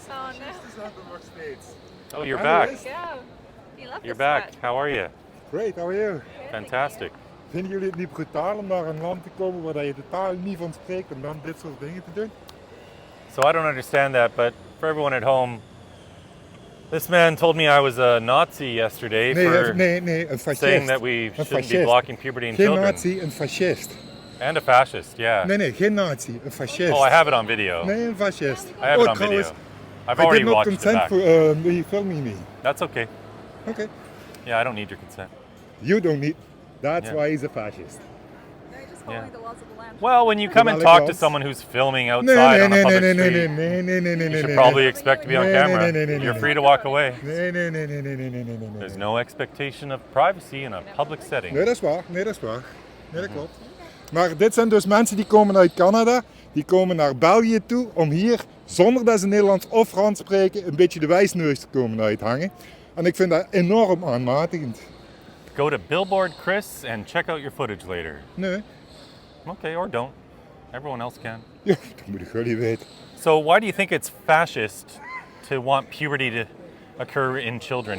Oh no. Oh, you're back. Go. You love You're this back. spot. How are you? Great, how are you? Fantastic. Vinden jullie het niet brutaal om naar een land te komen waar je de taal niet van spreekt en dan dit soort dingen te doen? So I don't understand that, but for everyone at home, this man told me I was a Nazi yesterday for Nee, een fascist. saying that we shouldn't be blocking puberty in Geen children. nazi, een fascist. And a fascist, yeah. Nee, geen nazi, een fascist. Oh, I have it on video. Nee, een fascist. I have it on trouwens, video. I've I already did not watched it consent back. for you filming me. That's okay. Okay. Yeah, I don't need your consent. You don't need. That's Yeah. why he's a fascist. No, you're just following the laws of the land. Well, when you come and talk to someone who's filming outside on a public street, you should probably expect to be on camera. You're free to walk away. Nee. There's no expectation of privacy in a public setting. Nee, dat is waar. Nee, dat klopt. Maar dit zijn dus mensen die komen uit Canada, die komen naar België toe om hier, zonder dat ze Nederlands of Frans spreken, een beetje de wijsneus te komen uithangen. En ik vind dat enorm aanmatigend. Go to Billboard Chris and check out your footage later. Nee. Okay, or don't. Everyone else can. Ja, dat moet ik jullie weten. So why do you think it's fascist to want puberty to occur in children?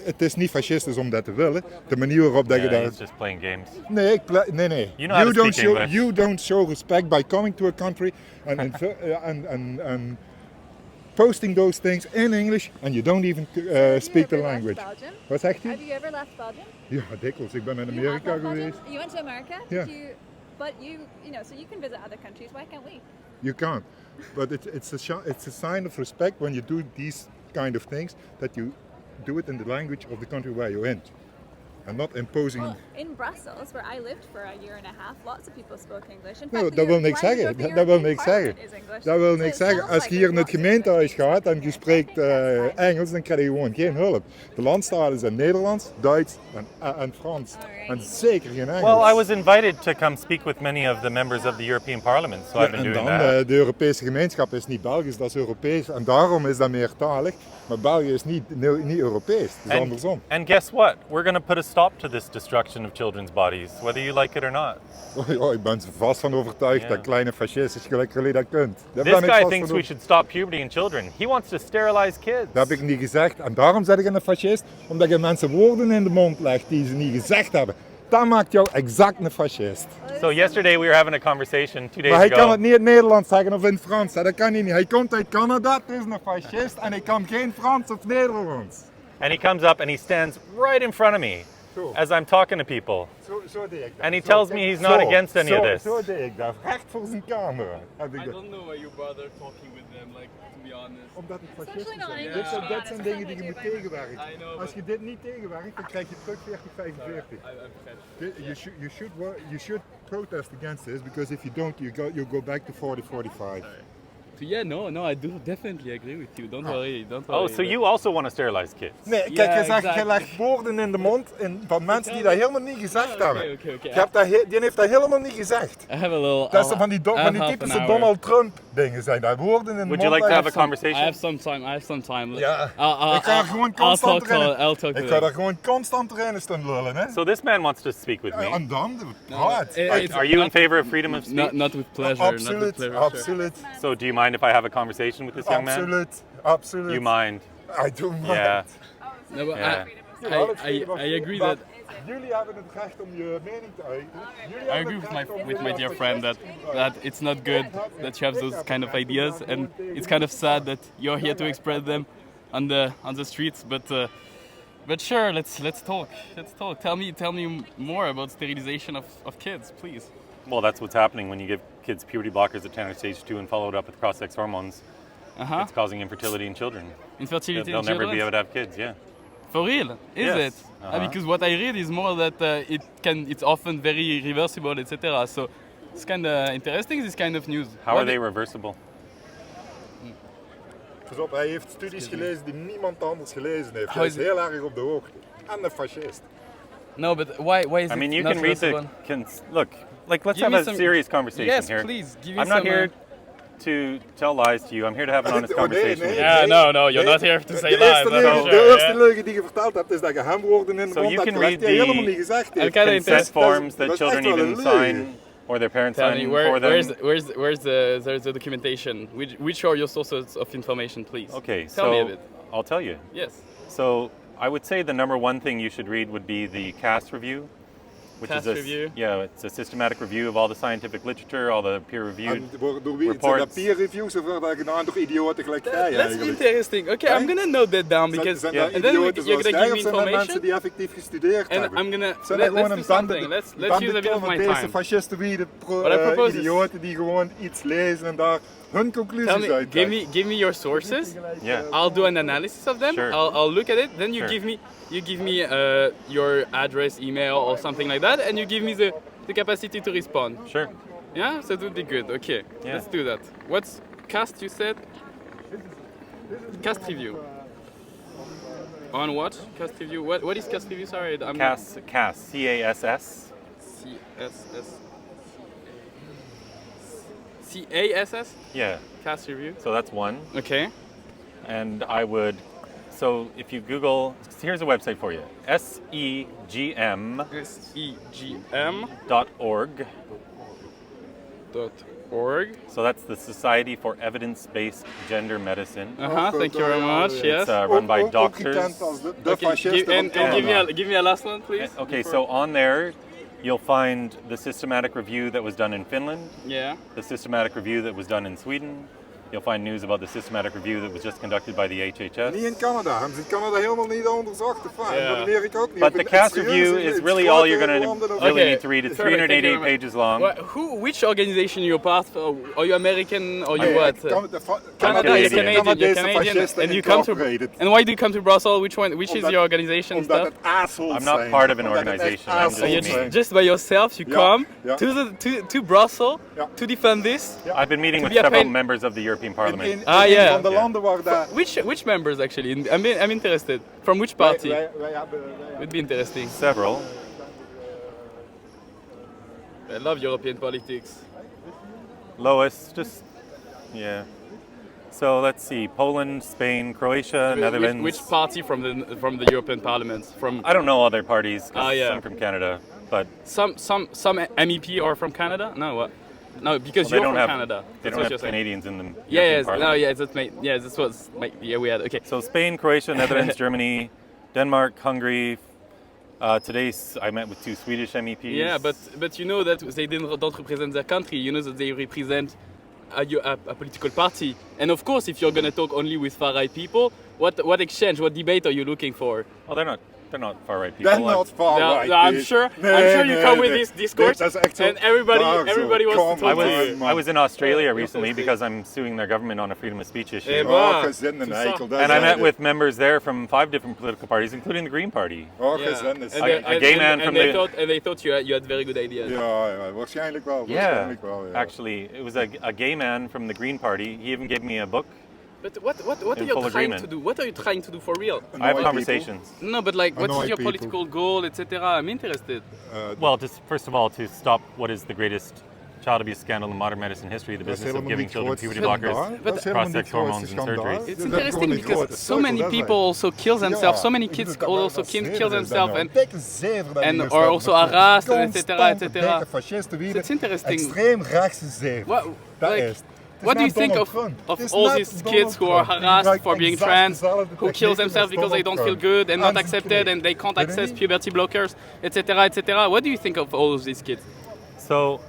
Het is niet fascistisch om dat te willen. De manier waarop dat je Yeah, dat... he's just playing games. Nee. You know how to speak English. You don't show respect by coming to a country and posting those things in English and you don't even speak the language. Wat zegt u? Have you ever left Belgium? Ja, dikwijls. Ik ben in You Amerika have left geweest. Belgium? You went to America? Yeah. But you know, so you can visit other countries. Why can't we? You can't. But it's a sign of respect when you do these kind of things that you do it in the language of the country where you're in. And not imposing... Well, in Brussels, where I lived for a year and a half, lots of people spoke English. In No, fact, dat wil niks zeggen. Dat wil niks zeggen. Dat wil niks zeggen. Als je hier in het gemeentehuis gaat en je spreekt Engels, dan krijg je gewoon geen hulp. De landstalen zijn Nederlands, Duits en Frans. En zeker geen Engels. Well, I was invited to come speak with many of the members of the European Parliament, so I've been doing that. De Europese gemeenschap is niet Belgisch, dat is Europees. En daarom is dat meertalig. Maar België is niet Europees, het is andersom. And guess what? We're going to put a stop to this destruction of children's bodies, whether you like it or not. Oh, ja, ik ben er vast van overtuigd dat kleine fascistisch gelijk jullie dat kunt. This guy thinks we should stop puberty in children. He wants to sterilize kids. Dat heb ik niet gezegd. En daarom zeg ik een fascist, omdat je mensen woorden in de mond legt die ze niet gezegd hebben. Dat maakt jou exact een fascist. So yesterday we were having a conversation 2 days Maar hij ago. kan het niet in het Nederlands zeggen of in het Frans. Dat kan hij niet. Hij komt uit Canada, het is een fascist en hij kan geen Frans of Nederlands. And he comes up and he stands right in front of me as I'm talking to people. Zo deed ik dat. And he tells me he's not against any of this. Zo deed ik dat. Recht voor zijn camera. I don't know why you bother talking with them, like, to be honest. Omdat het fascistisch Especially not is. English. Dit zijn dingen die je moet tegenwerken. I know, Als je dit niet tegenwerkt, dan krijg je terug 40-45. You should protest against this, because if you don't, you go back to 40-45. Yeah, no, I do definitely agree with you. Don't worry. Oh, so you also want to sterilize kids? Nee, kijk, Ja, je zegt, je exact. legt woorden in de mond van mensen die dat helemaal niet gezegd hebben. okay. Je hebt die heeft dat helemaal niet gezegd. I have a little. Dat is van die half typische an hour. Donald Trump dingen zijn dat. Woorden in de Would mond you like to have a leggen. conversation? I have some time. Ja, ik ga er gewoon I'll constant talk erin. to Ik ga daar gewoon constant erin staan lullen, hè. So this man wants to speak with me. En dan, praat. Are you in favor of freedom of speech? Not with pleasure. Not with Absoluut, pleasure. absoluut, So do you mind if I have a conversation with this young man? absoluut. You mind? I do mind. Yeah. No, but Yeah. I agree that. Jullie hebben het recht om je mening te uiten. Jullie I hebben agree het with recht om my je dear te friend that it's not good that you have those kind of ideas, and it's kind of sad that you're here to express them on the streets. But sure, let's talk. Tell me more about sterilization of kids, please. Well, that's what's happening when you give kids puberty blockers at 10 or stage 2 and follow it up with cross-sex hormones. It's causing infertility in children. Infertility They'll in never children? be able to have kids, yeah. For real? Is Yes. it? Because what I read is more that it's often very reversible, etc. So it's kind of interesting. This kind of news. How are they reversible? Pas op, hij heeft studies gelezen die niemand anders gelezen heeft. How Hij is is heel erg op de hoogte. En een fascist. No, but why is I mean, it you not can read the... reversible? Look, like, let's Give have me a some- serious conversation Yes, here. please. Give me I'm not some, here to tell lies to you. I'm here to have an honest Oh, nee, conversation nee. with you. Yeah, no, you're not here to say De lies. eerste that's leugen, for de sure, eerste yeah. leugen die je verteld hebt is dat je hem woorden in de So mond you hebt can gelegd read die hij the helemaal niet gezegd heeft. kinda Consent forms Dat that is echt children wel even een leugen. sign or their parents Tell sign me, for them. where's the documentation? Which are your sources of information, please? Okay, Tell me a bit. I'll tell you. Yes. So I would say the number one thing you should read would be the CAST review, which CAST is review? Yeah, it's a systematic review of all the scientific literature, all the peer-reviewed En door wie? Zijn dat reports. peer reviews of worden gedaan door idioten gelijk jij That's eigenlijk? interesting. Okay, I'm gonna note that down because Zijn dat and then idioten you're zoals gonna jij give me of zijn dat mensen information. die effectief gestudeerd And hebben? I'm gonna Zijn dat gewoon let's do something. Let's use a bit of my deze time. fascistoïde What I propose is- idioten die gewoon iets lezen en daar hun conclusies Tell me, uit give me your sources. Yeah. I'll do an analysis of them. Sure. I'll look at it. Then you Sure. give me your address, email, or something like that, and you give me the capacity to respond. Sure. Yeah, so that would be good. Okay, Yeah. let's do that. What's CAST? You said CAST review. On what? CAST review. What is CAST review? Sorry, I'm CASS, C-A-S-S. CSS. CASS. Yeah. CAST review. So that's one. Okay. And I would, so if you Google, here's a website for you, segm.org. SEGM.org. So that's the Society for Evidence-Based Gender Medicine. Thank you very much. Yes. It's run by Ook doctors. gekend als de Okay, fascisten van and Canada. give me a last one, please. Okay, so on there, you'll find the systematic review that was done in Finland, Yeah. the systematic review that was done in Sweden. You'll find news about the systematic review that was just conducted by the HHS. Niet in Canada. Hebben ze in Canada helemaal niet onderzocht. Of Ja. in Amerika ook niet. But Of the in CAST serieus, review in is het really grote all you're going to landen of- really Okay. need to read. It's Sorry, thank you 388 very much. pages long. Which organization you're part of? Are you American or you Nee, what? Canada, Canada, Canadian. you're Canadian, Canadese you're Canadian, fascisten and you come to. incorporated. And why do you come to Brussels? Which is Omdat- your organization and Omdat stuff? het assholes I'm not zijn. part of an Omdat het echt organization, I'm just So assholes you're zijn. just by yourself. You Ja, come ja. to Brussels Ja. to defend this. I've been meeting To with be a several pain- members of the European Parliament. In Ah, een yeah. van de Yeah. landen waar daar... Which members actually? I'm interested. From which party? Wij hebben... Would be interesting. Several. I love European politics. Lois, just, yeah. So let's see, Poland, Spain, Croatia, Netherlands. Which party from the European Parliament? From I don't know other parties, 'cause Ah, yeah. I'm from Canada, but some MEP are from Canada? No, what? No, because they you're don't from have, Canada. they That's don't what have you're saying. Canadians in them. Yeah, European yes, no, Parliament. yeah, this was yeah, we had. Okay. So Spain, Croatia, Netherlands, Germany, Denmark, Hungary. Today I met with 2 Swedish MEPs. Yeah, but you know that they don't represent their country. You know that they represent a political party. And of course, if you're gonna talk only with far right people, what exchange, what debate are you looking for? Oh, they're not far right people. They're not far No, right. no, I'm dude. sure you Nee, come with nee. this discourse, Dit is echt zo and everybody wants to Come talk to I you. on, I was in Australia recently because I'm suing their government on a freedom of speech issue. Eh, Oh, bah, gezin en tout eikel. ça. dat And I zijn met het. with members there from 5 different political parties, including the Green Party. Oh, Yeah. gezin is... And A- they- a gay man and from they the- thought, and they thought you had very good ideas. Ja, waarschijnlijk wel. Yeah, Waarschijnlijk wel, ja. actually, it was a gay man from the Green Party. He even gave me a book. But what In are you full trying agreement. to do? What are you trying to do for real? I have Annoy conversations. No, but like, what is Annoy your people. political goal, etc.? I'm interested. Well, just first of all, to stop what is the greatest child abuse scandal in modern medicine history, the Dat is business of helemaal giving niet children groot puberty blockers, schandaal. Dat is helemaal niet cross-sex groot hormones and schandaal. surgeries. It's Dat is interesting gewoon niet because groot. so many people also kill themselves. So many kids also kill themselves, and are also harassed, etc., etc. So it's interesting. Extreem rechtse zeven. What, Dat like, is. what do you think of all these kids who are harassed for being trans, who kill themselves because they don't feel good and not accepted and they can't access puberty blockers, etc., etc.? What do you think of all of these kids? So,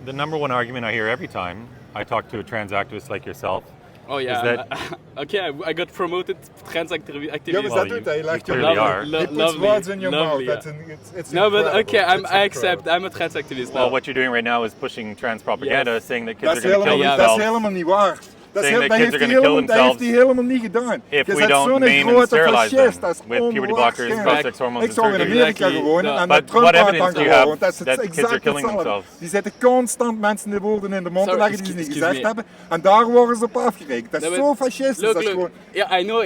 the number one argument I hear every time I talk to a trans activist like yourself. Oh yeah, Is that- okay, I got promoted trans activist. Ja, maar Well, dat doet hij. you Legt je clearly mouth. are. He puts Lovely, words in your lovely, mouth. yeah. It's No, but incredible. okay, It's I accept. incredible. I'm a trans activist now. Well, what you're doing right now is pushing trans propaganda, Yes. saying that kids Dat are is going to kill helemaal, Ja, dat is themselves. helemaal niet waar. Dat, is Saying heel- that dat, kids heeft are hij gonna kill helemaal, dat heeft hij themselves helemaal niet gedaan. if Je we bent don't zo'n maim and grote sterilize fascist. them Dat is with puberty blockers, onwaarschijnlijk. cross-sex hormones Ik and zou in surgery. Amerika Exactly. wonen No. en But met Trump what aan evidence dan do you have gewoon. Dat is that kids are exact killing hetzelfde. themselves? Die zitten constant mensen de woorden in de mond te Sorry, leggen die ze niet excuse gezegd me. hebben. En daar worden ze op afgerekend. Dat is No, zo but fascistisch. Look, Dat is gewoon... yeah, I know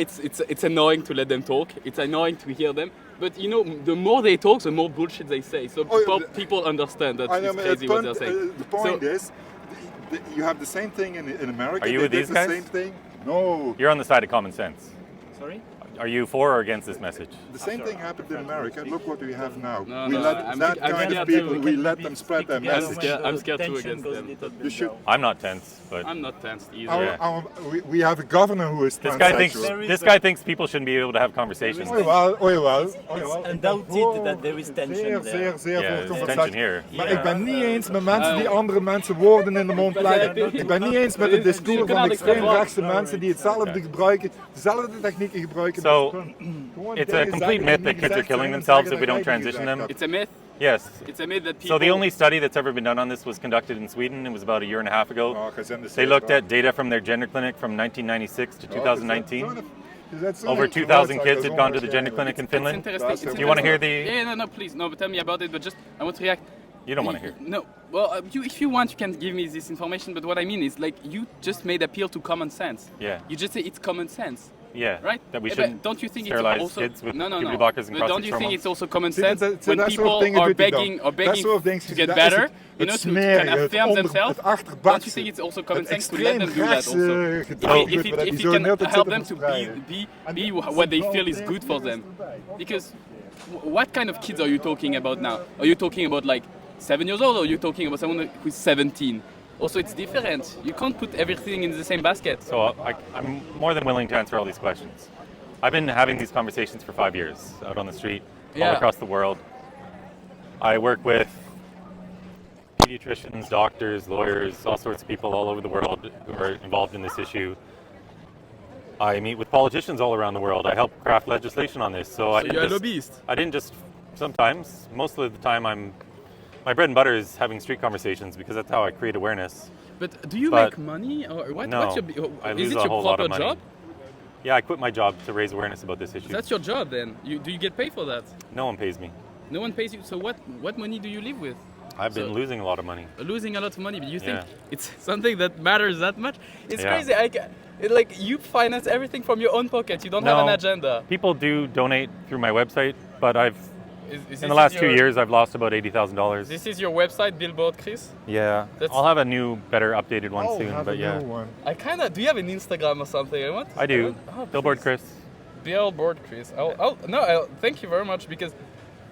it's annoying to let them talk. It's annoying to hear them. But you know, the more they talk, the more bullshit they say. So Oh, yeah, people understand that I know, it's but crazy what they're saying. the point So- is, you have the same thing in America. Are you They with did these the guys? same thing. No. You're on the side of common sense. Sorry? are you for or against this message? The same thing happened in America. Look what we have now. No, we no, let I'm that I'm kind scared of people, too. we let them spread their message. I'm scared too against them. You should. I'm not tense, but I'm not tensed either. We have a governor who is this guy thinks transsexual. this guy thinks people shouldn't be able to have conversations. Oei wel. Undoubted that there is tension there. Zeer Yeah, veel there's tension here. Maar ik ben niet eens met mensen die andere mensen woorden in de mond leggen. Ik ben niet eens met het discours van extreemrechtse mensen die hetzelfde gebruiken, dezelfde technieken gebruiken. So it's a complete myth that kids are killing themselves if we don't transition them. It's a myth. Yes. It's a myth that people. So the only study that's ever been done on this was conducted in Sweden. It was about a year and a half ago. They looked at data from their gender clinic from 1996 to 2019. Over 2,000 kids had gone to the gender clinic in Finland. Interesting. Do you want to hear the? Yeah, no, please, no. But tell me about it. But just, I want to react. You don't want to hear. No. Well, if you want, you can give me this information. But what I mean is, like, you just made appeal to common sense. Yeah. You just say it's common sense. Yeah. Right. That we Yeah, shouldn't but don't you think it's sterilize also kids with no. puberty blockers and But don't prostate you think hormones? it's also common Zie, sense dat when soort people dingen are doet hij begging dan. or Dat begging soort dingen, to get dat is better, het you know, to smerige, can affirm themselves? het Don't achterbakse, you think it's also common het sense to let them do that also? extreemrechtse gedroogd If dat die it zo can heel tijd help zitten them to verspreiden. be what they feel is good for them, because what kind of kids are you talking about now? Are you talking about like 7 years old, or are you talking about someone who's 17? Also, it's different. You can't put everything in the same basket. So I'm more than willing to answer all these questions. I've been having these conversations for 5 years out on the street, all Yeah. across the world. I work with pediatricians, doctors, lawyers, all sorts of people all over the world who are involved in this issue. I meet with politicians all around the world. I help craft legislation on this. So I you're a lobbyist. I didn't just sometimes. Most of the time, my bread and butter is having street conversations because that's how I create awareness. But do you But make money, or what? no, what's your, I is lose it a your whole lot proper of money. job? Yeah, I quit my job to raise awareness about this issue. That's your job then. Do you get paid for that? No one pays me. No one pays you. So what money do you live with? I've been losing a lot of money. Losing a lot of money, but you think Yeah. it's something that matters that much? It's Yeah. crazy. Like you finance everything from your own pocket. You don't have an agenda. People do donate through my website, but Is in the last 2 years I've lost about $80,000. This is your website, Billboard, Chris? Yeah, That's- I'll have a new, better updated one Oh, soon. have But a yeah, new one. I kind of. Do you have an Instagram or something? I do. Oh, Billboard please. Chris. Billboard, Chris. Thank you very much, because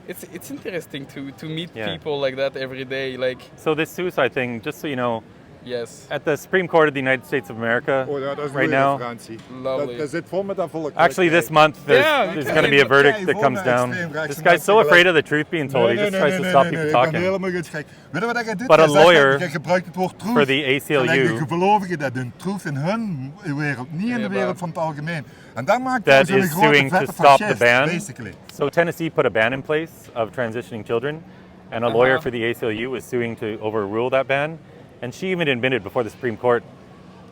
it's interesting to meet Yeah. people like that every day. Like, So this suicide thing, just so you know, yes, at the Supreme Court of the United States of America Oh, dat is een right goede now. referentie. Lovely. Dat zit vol met dat volk. Actually, this month there's Yeah, going to be a verdict that Kijk, comes voor down. mij extreemrechtse This guy's so mensen afraid of the truth being told, he just tries to stop people Ik ben talking. helemaal goed gek. Weet je wat jij doet? But a Jij zegt lawyer dat je gebruikt het woord truth. for the ACLU Gelijk de gelovigen dat doen. Truth in hun wereld, niet in de Ja, wereld maar- van het algemeen. En dat maakt That ons een is grote suing to vette stop the fascist, ban. basically. So Tennessee put a ban in place of transitioning children, and a lawyer for the ACLU is suing to overrule that ban. And she even admitted before the Supreme Court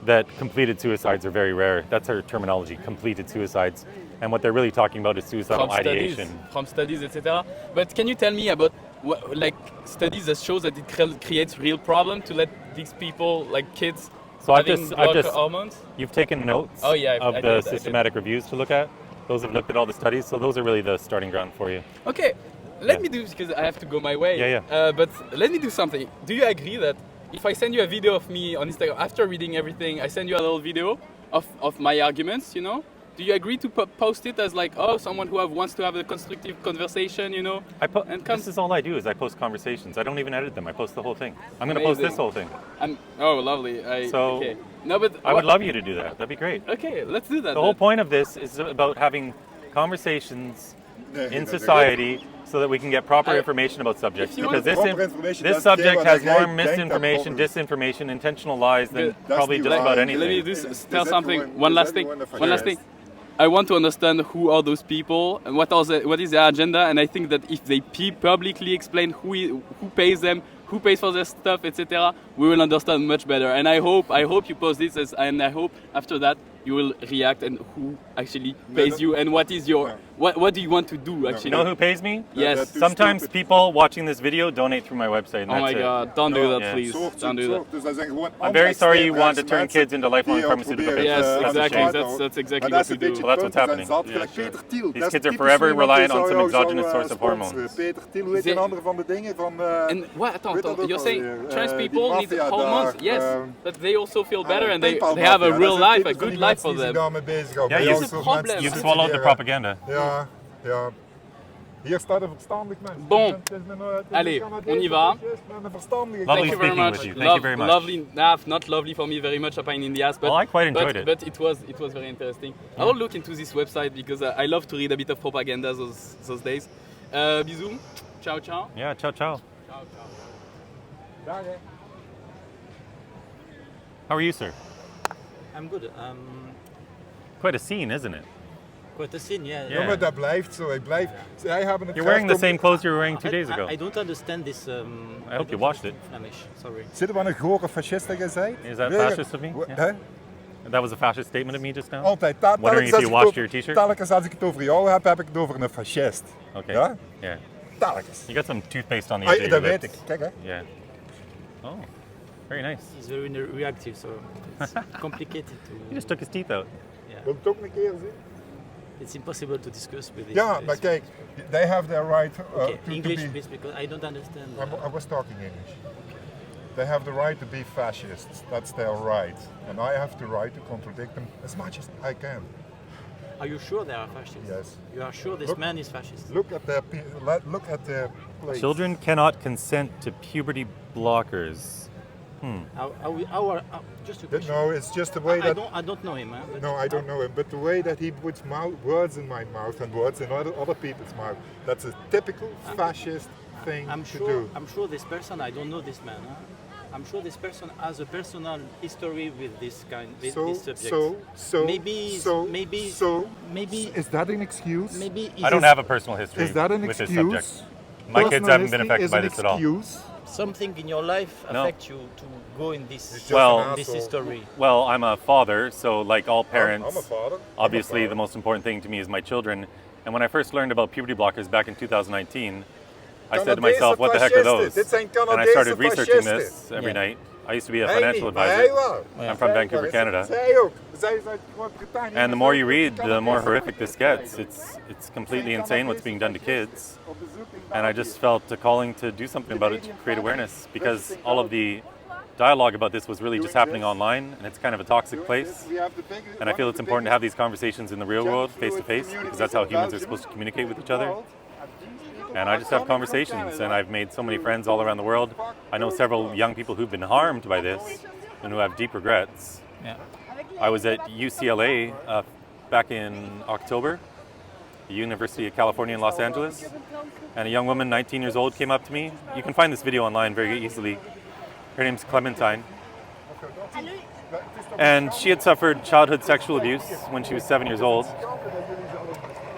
that completed suicides are very rare. That's her terminology, completed suicides. And what they're really talking about is suicidal ideation. from studies, etc. But can you tell me about studies that shows that it creates real problem to let these people, like kids, So I've having just blood hormones? you've taken notes Oh, yeah, of I the did. systematic reviews to look at. Those have looked at all the studies, so those are really the starting ground for you. Okay, let me do this because I have to go my way. Yeah. But let me do something. Do you agree that if I send you a video of me on Instagram, after reading everything, I send you a little video of my arguments, you know? Do you agree to post it as like, oh, someone who wants to have a constructive conversation, you know? This is all I do is I post conversations. I don't even edit them. I post the whole thing. I'm going to post this Amazing. whole thing. Oh, lovely. So, okay. No, but I would love you to do that. That'd be great. Okay, let's do that. The whole point of this is about having conversations in society so that we can get proper information about subjects. if you Because want proper information, this that's subject what has jij more denkt dat misinformation, proper is. disinformation, intentional lies than That's probably niet just waar. about Let Let me anything. tell that something. one- One is last that thing. one of One last thing. I want to understand who are those people and what is their agenda. And I think that if they publicly explain who pays them, who pays for their stuff, etc., we will understand much better. And I hope you post this, and I hope after that you will react and who actually pays you and what is your what do you want to do actually? You know who pays me? Yes. That's too Sometimes stupid. people watching this video donate through my website. And Oh my that's it. God! Don't do that, Yeah. please. Don't do that. Dus dat zijn gewoon I'm very sorry you want to turn extreemrechtse kids into lifelong die pharmaceutical proberen, patients. Yes, That's a exactly. shame. That's exactly Maar what dat is we een do. beetje Well, het that's punt. what's Ze zijn happening. zat, gelijk Peter Thiel. These Dat is kids are typisch forever iemand die relying on zou some jou zou, exogenous source of sponsoren. hormones. Peter Thiel, hoe heet Ze- een andere van de dingen van... And what? weet dat ook You're saying alweer? trans Die people need maffia hormones? daar, Yes, that they also feel better and they PayPal have a maffia, real dat zijn life, a typisch van good die life bad for die zich them. daarmee bezighouden. Ja, Bij je- ons soort probleem. mensen You've die swallowed the studeren. propaganda. Ja, ja. Hier staat een verstandig mens. Bon. Het is een Allez, Canadees, on y va. het is met een verstandige. Lovely Thank you very speaking much. with you. Thank you very much. Lovely, nah, not lovely for me very much, a pain in the ass, but, Well, I quite enjoyed it. but it was very interesting. I will look into this website because I love to read a bit of propaganda those days. Bisous, ciao ciao. Yeah, ciao, ciao. Ciao ciao. Dag, hè. How are you, sir? I'm good. Quite a scene, isn't it? Quite a scene, yeah. Yeah. Ja, maar dat blijft zo. Ik blijf. Zij hebben het You're wearing the recht om- same clothes you were wearing 2 days ago. I don't understand this. I hope you washed it. Flemish, sorry. Zitten we aan een gore fascisten gezegd? Is that Weet je- fascist of me? Wa- Yeah. Hè? That was a fascist statement of me just now? Altijd. Wondering if you washed your t-shirt? Telkens als ik het over jou heb, heb ik het over een fascist. Okay. Ja? Yeah. Telkens. You got some toothpaste on the Ah, edge of dat your weet lips. ik. Kijk hè. Yeah. Oh, very nice. He's very reactive, so it's complicated He to. just took his teeth out. Wil je het ook een keer zien? It's impossible to discuss with this. Ja, maar kijk. They have their right Okay, to English, be... please, because I don't understand. I was talking English. They have the right to be fascists. That's their right. And I have the right to contradict them as much as I can. Are you sure they are fascists? Yes. You are sure this Look- man is fascist? Look at their place. Children cannot consent to puberty blockers. Just a question. No, it's just the way I that... don't know him. But No, I don't know him, but the way that he puts words in my mouth and words in other people's mouth, that's a typical fascist thing I'm to sure. do. I'm sure this person. I don't know this man. Huh? I'm sure this person has a personal history with this this subject. Maybe Is that an excuse? maybe I don't have a personal history Is that an with this excuse? subject. My kids Personal haven't been history affected is by an this at all. excuse? something in your life No. affect you to go in this just Well- an this asshole. history. Well, I'm a father, so like all parents, I'm a father. obviously the most important thing to me is my children. And when I first learned about puberty blockers back in 2019, I said to myself, what the heck are those? Dit zijn And I started Canadese researching fascisten. this every Yeah. night. I used to be a Hij financial niet, maar hij advisor. wel. I'm from Vancouver, Canada. Zij ook. Zij is uit Groot-Brittannië. And the more you read, the more horrific this gets. It's completely insane what's being done to kids. And I just felt a calling to do something about it, to create awareness, because all of the dialogue about this was really just happening online, and it's kind of a toxic place. And I feel it's important to have these conversations in the real world, face to face, because that's how humans are supposed to communicate with each other. And I just have conversations, and I've made so many friends all around the world. I know several young people who've been harmed by this and who have deep regrets. Yeah. I was at UCLA back in October, the University of California in Los Angeles, and a young woman, 19 years old, came up to me. You can find this video online very easily. Her name's Clementine. And she had suffered childhood sexual abuse when she was 7 years old.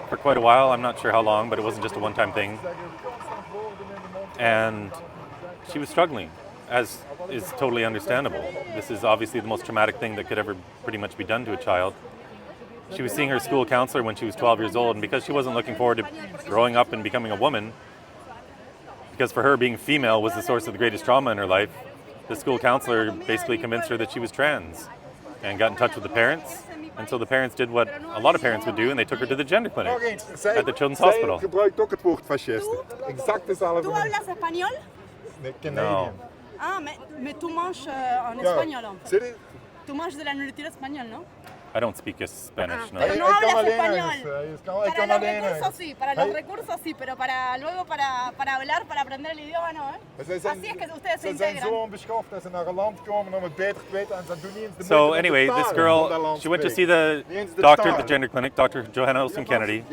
For quite a while, I'm not sure how long, but it wasn't just a one-time thing. And she was struggling, as is totally understandable. This is obviously the most traumatic thing that could ever pretty much be done to a child. She was seeing her school counselor when she was 12 years old, and because she wasn't looking forward to growing up and becoming a woman, because for her being female was the source of the greatest trauma in her life, the school counselor basically convinced her that she was trans and got in touch with the parents. And so the parents did what a lot of parents would do, and they took her to the gender clinic Nog eens. Zij, at the Children's zij Hospital. gebruikt ook het woord fascisten. Exact dezelfde. ¿Tú hablas español? Nee, No. Canadian. Ah, mais tú manges en Ja. español, en fait. Zie je? Tú manges de la nourriture española, ¿no? I don't speak Spanish, no. Pero no Hij hablas kan alleen español. Engels. Hij Para kan los alleen recursos Engels. sí, para los recursos sí, pero para luego para hablar, para aprender el idioma no, ¿eh? Zij zijn, Así es que ustedes se ze zijn integran. zo onbeschoft dat ze naar een land komen om het beter te weten en ze doen niet eens de So moeite om te anyway, this talen om dat girl, land she went to te see the Niet eens de doctor at taal. the gender clinic, Dr. Johanna Olsen Kennedy,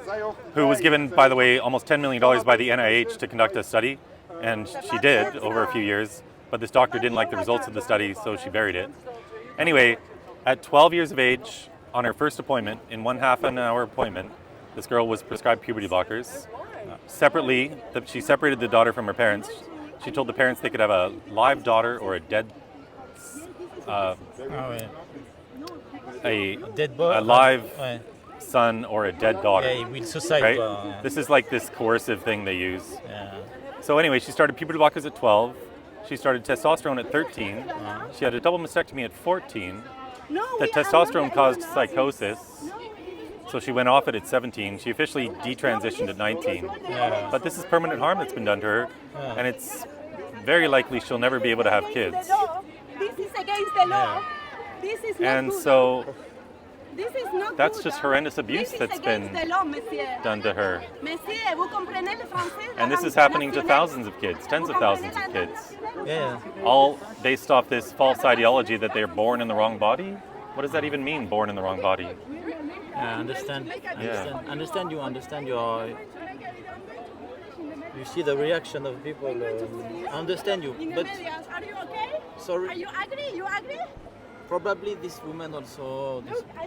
Zij ook- who was zij- given, zij- by the way, almost $10 million by the NIH to conduct a study, and she did over a few years, but this doctor didn't like the results of the study, so she buried it. Anyway, at 12 years of age, on her first appointment, in one half an hour appointment, this girl was prescribed puberty blockers. Separately, she separated the daughter from her parents. She told the parents they could have a live daughter or a dead, a Dead boy. live Ouais. son or a dead daughter. Yeah, il will suicide. Right? quoi. This is like this coercive thing they use. Yeah. So anyway, she started puberty blockers at 12. She started testosterone at 13. She had a double mastectomy at 14. No, The testosterone caused psychosis, so she went off it at 17. She officially detransitioned at 19. But this is permanent harm that's been done to her, and it's very likely she'll never be able to have kids. This is against the law. This is not And good. so This is not that's good, just huh? horrendous abuse This is that's against been the law, monsieur. done to her. Monsieur, vous comprenez le français? La And this is langue happening to nationale? thousands of kids, tens of Vous thousands comprenez of la kids. langue Yeah. All based off this false ideology that they're born in the wrong body. What does that even mean, born in the wrong body? Yeah, understand. Understand your. You see the reaction of people. I understand you, but nationale? Are you okay? sorry. Are you agree? You agree? Probably this woman also,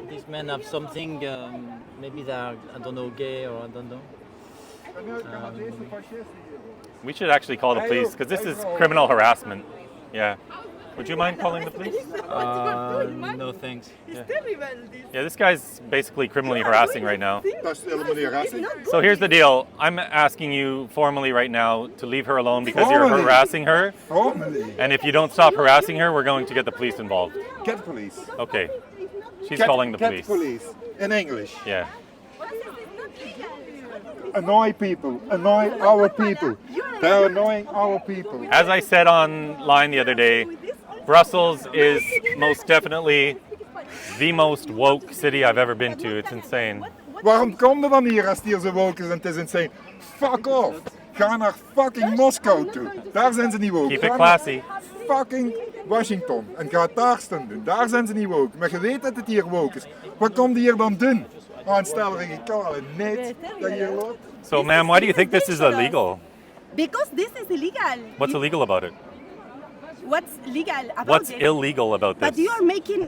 these men have something, maybe they're, I don't know, gay or I don't know. We should actually call the police because this is criminal harassment. Yeah. Would you mind calling the police? No thanks. Yeah, this guy's basically criminally harassing right now. Dat is helemaal niet racistisch. So here's the deal. I'm asking you formally right now to leave her alone because you're Formally? harassing her. Formally. And if you don't stop harassing her, we're going to get the police involved. Get the police. Okay. She's Get- calling the get police. police. In English. Yeah. Annoy people. Annoy our people. They're annoying our people. As I said online the other day, Brussels is most definitely the most woke city I've ever been to. It's insane. Waarom kom je dan hier als het hier zo woke is en het is insane? Fuck off. Ga naar fucking Moskou toe. Daar zijn ze niet woke. Keep Ga it naar classy. fucking Washington en ga daar staan doen. Daar zijn ze niet woke. Maar je weet dat het hier woke is. Wat komt je hier dan doen? Aanstellige kale net dat je hier loopt. So, ma'am, why do you think this is illegal? Because this is illegal. What's illegal about it? What's legal about What's it? illegal about But this?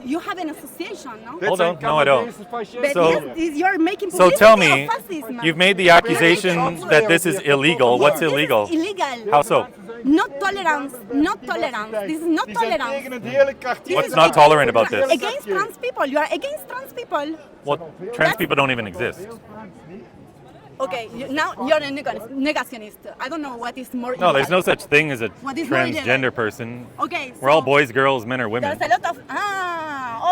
you have an association, no? Dit Hold zijn on, no, I don't. Canadese fascisten. But So- you're making So publicity tell me, of fascism. you've made the accusation that this is illegal. What's This is illegal? illegal. How so? Not tolerance. Not tolerance. This is not Die zijn tolerance. tegen het hele kwartier. What's not tolerant about this? Against trans people. You are against trans people. Well, trans people don't even exist. Okay, now you're a negationist. I don't know what is more No, there's no illegal. such thing as a What is more illegal? transgender person. Okay, We're all so boys, girls, men, or women. there's a lot of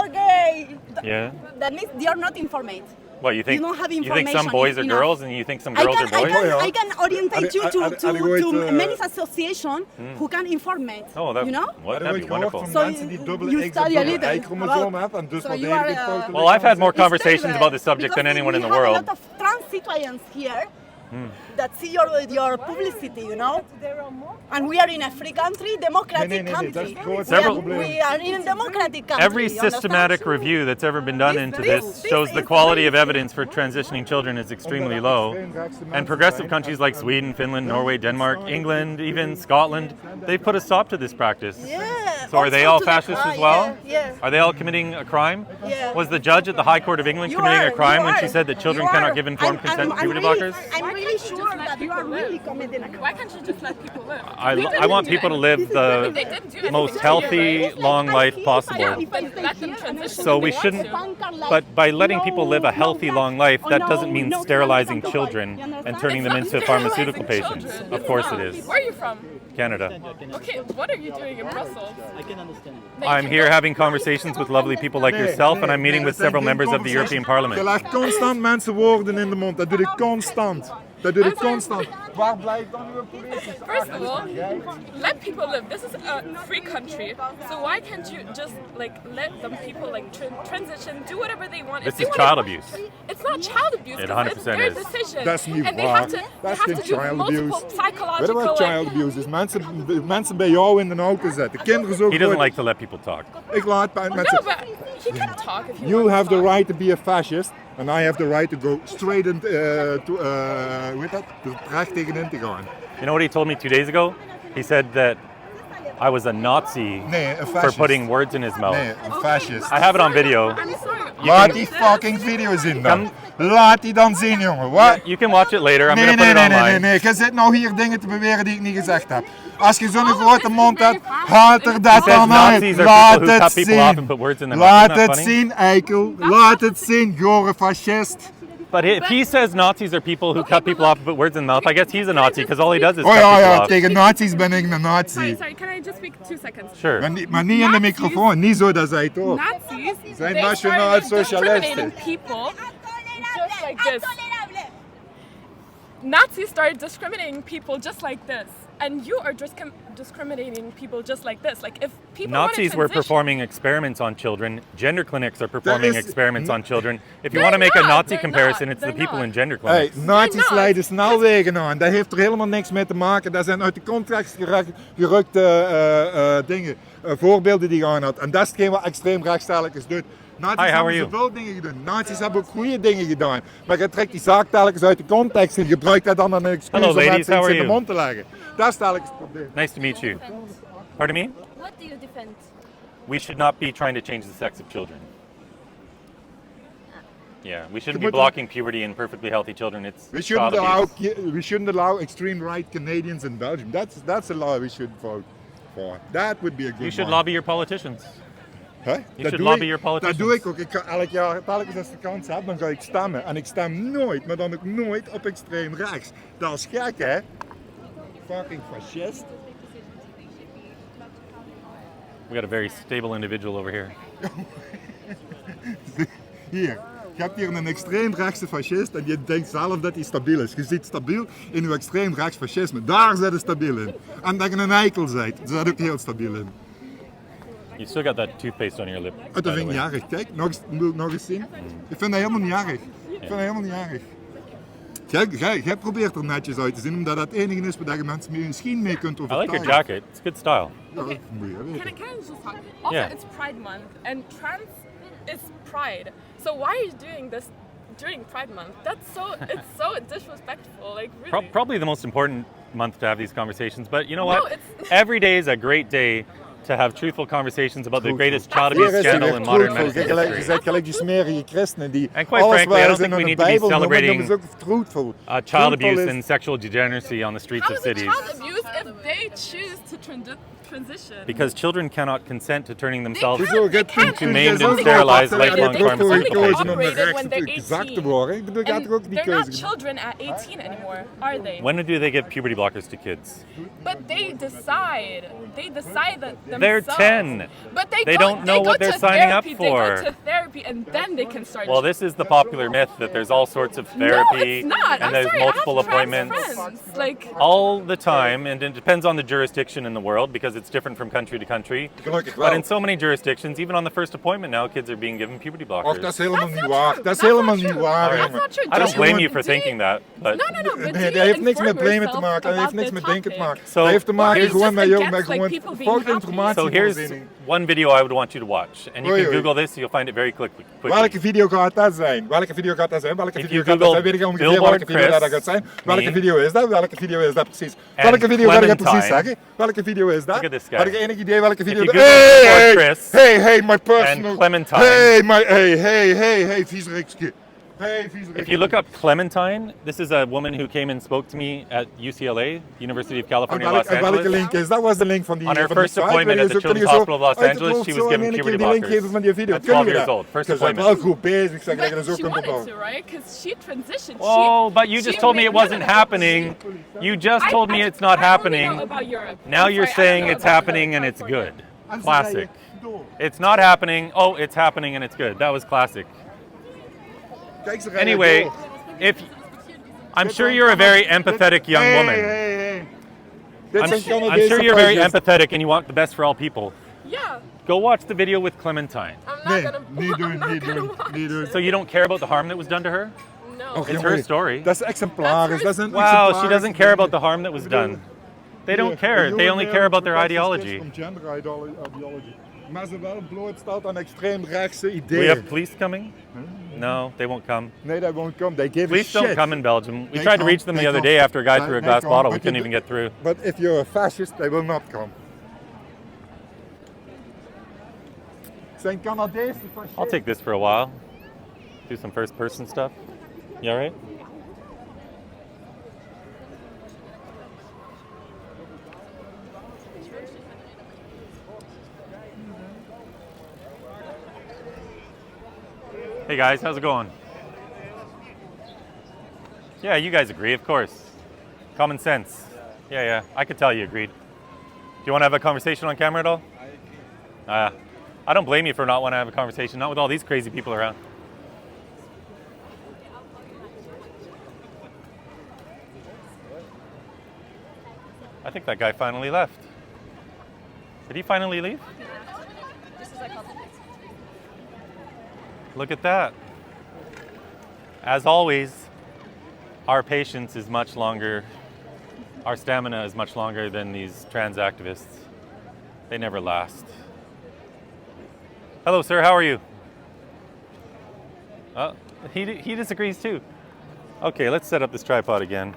okay. Yeah. That means you're not informed. What, you think? You don't have You think some information boys are enough. girls and you think some girls are boys? I can orientate you to many associations who can inform me. Oh, that, you know? what? Dat That'd heb be ik gehoord wonderful. van So mensen die dubbele you X en study a dubbele little Y-chromosoom about- hebben en dus so wat you deden are, die fouten Well, I've had more It's conversations terrible, about this subject than because anyone in the we world. have a lot of trans citoyens here that see your publicity, you know? And we are in a free country, democratic Nee, dat is country. het grootste Several- probleem. We are in a democratic country. Every you understand? systematic review that's ever been done into this this shows the is quality very of evidence for transitioning children is extremely low. And progressive countries like Sweden, Finland, Norway, Denmark, England, even Scotland, they've put a stop to this practice. Yeah. So are they also all to the fascists as crime, well? Yeah. Are they all committing a crime? Yeah. Was the judge at the High Court of England committing a crime when she said that children cannot give informed consent to puberty blockers? I'm really sure that you are really committing a Why crime. can't you just let people live? I want people to live the most healthy, long life possible. Let them transition. So we shouldn't, but by letting people live a healthy, long life, that doesn't mean sterilizing children and turning them into pharmaceutical patients. Of course it is. Where are you from? Canada. Okay, what are you doing in Brussels? I can understand. I'm here having conversations with lovely people like yourself, and I'm meeting with several members of the European Je Parliament. legt constant mensen woorden in de mond. Dat doe ik constant. Dat doe ik constant. Waar blijft dan uw politie? First of all, let people live. This is a free country, so why can't you just let them people transition, do whatever they want? This If they is wanna- child abuse. It's not child abuse. It 'cause 100% it's their is. decision. Dat is niet and they waar. have to, Dat is they have geen to do child multiple abuse. psychological. Weet je wat child abuse is? Mensen bij jou in de auto zetten. Kinderen zo He doesn't groot. like to let people talk. Ik laat No, mensen... but he can talk if you You want have to the talk. right to be a fascist. And I have the right to go straight into... hoe heet dat? Er recht tegenin te gaan. You know what he told me 2 days ago? He said that I was a Nazi Nee, een for fascist. putting words in his mouth. Nee, een fascist. I have it on video. I'm sorry. Laat die fucking video zien dan. Laat die dan zien, jongen. Wat? You can watch it later. I'm Nee, going to nee, put it nee, nee, online. nee. Je zit nou hier dingen te beweren die ik niet gezegd heb. Als je zo'n grote mond hebt, haal er dat Says dan uit. Nazis are Laat people who het cut people off and zien. put words in their mouth. Laat Isn't that het funny? zien, eikel. Laat het zien, gore fascist. But if he says Nazis are people who cut people off and put words in their mouth, I guess he's a Nazi because all he does is Oh cut ja, people ja, off. tegen nazi's ben ik een Sorry, nazi. sorry. Can I just speak 2 seconds? Sure. Maar niet in de microfoon, niet zo dat zij het ook. Nazis, Zijn they nationaal started socialisten. discriminating people just like this. Nazis started discriminating people just like this, and you are discriminating people just like this. Like if people wanna Nazis were transition- performing experiments on children. Gender clinics are performing is- experiments on children. If you They're want to make a not, Nazi they're comparison, not, it's the they're people not. in gender Hey, clinics. nazi's not. leiden snelwegen aan. Daar heeft er helemaal niks mee te maken. Dat zijn uit de context gerukte dingen, voorbeelden die je aan had. En dat is hetgeen wat extreem rechtstelijkers doet. Nazi's Hi, how are hebben you? zoveel dingen gedaan. Nazi's hebben ook goede dingen gedaan. Maar je trekt die zaak telkens uit de context en gebruikt dat dan als een excuus Hello, om ladies, mensen how iets are in de you? mond te leggen. Dat is telkens het probleem. Nice to meet you. Pardon me? What do you defend? We should not be trying to change the sex of children. Yeah, we shouldn't be moet- blocking puberty in perfectly healthy children. It's We child shouldn't abuse. allow extreme right Canadians in Belgium. That's a law we should vote for. That would be a good You should one. lobby your politicians. Hè? Dat should doe lobby ik- your politicians. Dat doe ik ook. Ik ga elk jaar, telkens als ik de kans heb, dan ga ik stemmen. En ik stem nooit, maar dan ook nooit op extreem rechts. Dat is gek, hè? Fucking fascist. We got a very stable individual over here. Hier, je hebt hier een extreem rechtse fascist en je denkt zelf dat hij stabiel is. Je zit stabiel in uw extreem rechts fascisme. Daar zit je stabiel in. En dat je een eikel bent, daar zit ook heel stabiel in. You still got that toothpaste on your lip. by Dat the vind ik niet way. erg. Kijk, nog eens zien. Ik vind dat helemaal niet erg. Ik vind dat helemaal niet erg. Jij probeert er netjes uit te zien, omdat dat het enige is waar je mensen misschien mee kunt I like overtuigen. your jacket. It's good style. Ja, dat moet je weten. Can I just talk? Also, Yeah. it's Pride Month, and trans is pride. So why are you doing this during Pride Month? It's so disrespectful. Like really. Probably the most important month to have these conversations, but you know No, what? it's- Every day is a great day to have truthful conversations about the Truthful. greatest child Hier abuse is hij scandal weer in modern truthful. medicine Je history. bent gelijk die smerige christenen die And quite alles frankly, I waar don't ze in think we hun need to be Bijbel noemen, celebrating noemen ze ook truthful. Child Truthful abuse is- and sexual degeneracy on the streets How of is it cities. child abuse if they choose to transition? Because children cannot consent to turning themselves Hoezo? Je hebt can't. into maimed je and zegt sterilized dat- lifelong They can only pharmaceutical be patients. om operated rechts when they're exact te 18. worden. Ik bedoel, je gaat And er ook die they're not keuze. children at 18 anymore, are they? When do they give puberty blockers to kids? But they decide. They decide that themselves. They're 10. But They don't know what they're to signing up therapy, for. They go to therapy and then they can start. Well, this is the popular myth that there's all sorts of therapy no, it's not. and I'm there's sorry, multiple I have trans appointments friends. Like, all the time, and it depends on the jurisdiction in the world because it's different from country to country. Gelukkig But wel. in so many jurisdictions, even on the first appointment now, kids are being given puberty blockers. Och, dat is helemaal That's niet not waar. true. Dat is That's helemaal not niet true. waar, That's jongen. not true. I Do don't you- blame you for do you- thinking that, but No, but Nee, do dat you heeft niks met inform blamen te yourself maken. Dat heeft about niks the met denken te topic? maken. So- Dat heeft te Or maken is gewoon just met jou, against, met like, gewoon people being foute happy? informatie. so here's voorziening. one video I would want you to watch, and you Oei, can oei. Google this, you'll find it very quickly. Welke video gaat dat zijn? Welke video gaat dat zijn? Welke If video you gaat dat Google zijn? Weet ik ongeveer Billboard welke video Chris, dat gaat zijn? Welke me, video is dat? Welke video is dat precies? and Welke video ga je precies Clementine. zeggen? Welke video is dat? Look at this guy. Had je enig idee welke video you dat Google Billboard hey, Chris hey, my personal... and Clementine. Hey, viezerik. Hey, viezerik. If you look up Clementine, this is a woman who came and spoke to me at UCLA, University of California, Los En welke Angeles. link is dat? Was de link van die... On her van die first site? appointment Wil at je the zo- kun je Children's zo Hospital of Los uit het Angeles, hoofd she zo was in given één keer puberty die link blockers. geven van die video? At Kunnen 12 we years dat? old, first Je bent wel appointment. goed bezig, zeg dat je But er zo she kunt wanted opbouwen. to, right? Because she transitioned. Oh, but you she just told me it made- wasn't happening. You just told me it's not I only know happening. about Europe. Now I'm you're sorry, I saying don't know it's about happening Europe. and it's good. En ze Classic. rijden door. It's not happening. Oh, it's happening and it's good. That was classic. Kijk, ze rijden Anyway, door. I'm sure you're a very empathetic young woman. Hey. Dit I'm zijn sure Canadese you're very fascisten. empathetic and you want the best for all people. Yeah, Go watch the video with Clementine. I'm not Nee, gonna. niet I'm doen, not niet gonna doen, watch. niet doen. So you don't care about the harm that was done to her? No. Och, It's jongen, her story. Dat is exemplarisch. Dat is een Wow, she exemplarisch doesn't care about the ding. harm that was done. They don't Nee, care. een They jonge only man care about their dat is ideology. Om gender ideology. Maar ze wel blootstelt aan extreem rechtse ideeën. We have police coming? No, they won't come. Nee, that won't come. They give Police a shit. don't come in Belgium. We They tried to come, reach them the they other come. day after a guy threw a They glass come, bottle. We but couldn't you even get through. But if you're a fascist, they will not come. Zijn Canadese fascisten. I'll take this for a while. Do some first person stuff. You all right? Hey guys, how's it going? Yeah, you guys agree, of course. Common sense. Yeah, I could tell you agreed. Do you want to have a conversation on camera at all? I don't blame you for not wanting to have a conversation, not with all these crazy people around. I think that guy finally left. Did he finally leave? Just as I called him. Look at that. As always, our patience is much longer, our stamina is much longer than these trans activists. They never last. Hello, sir, how are you? He disagrees too. Okay, let's set up this tripod again.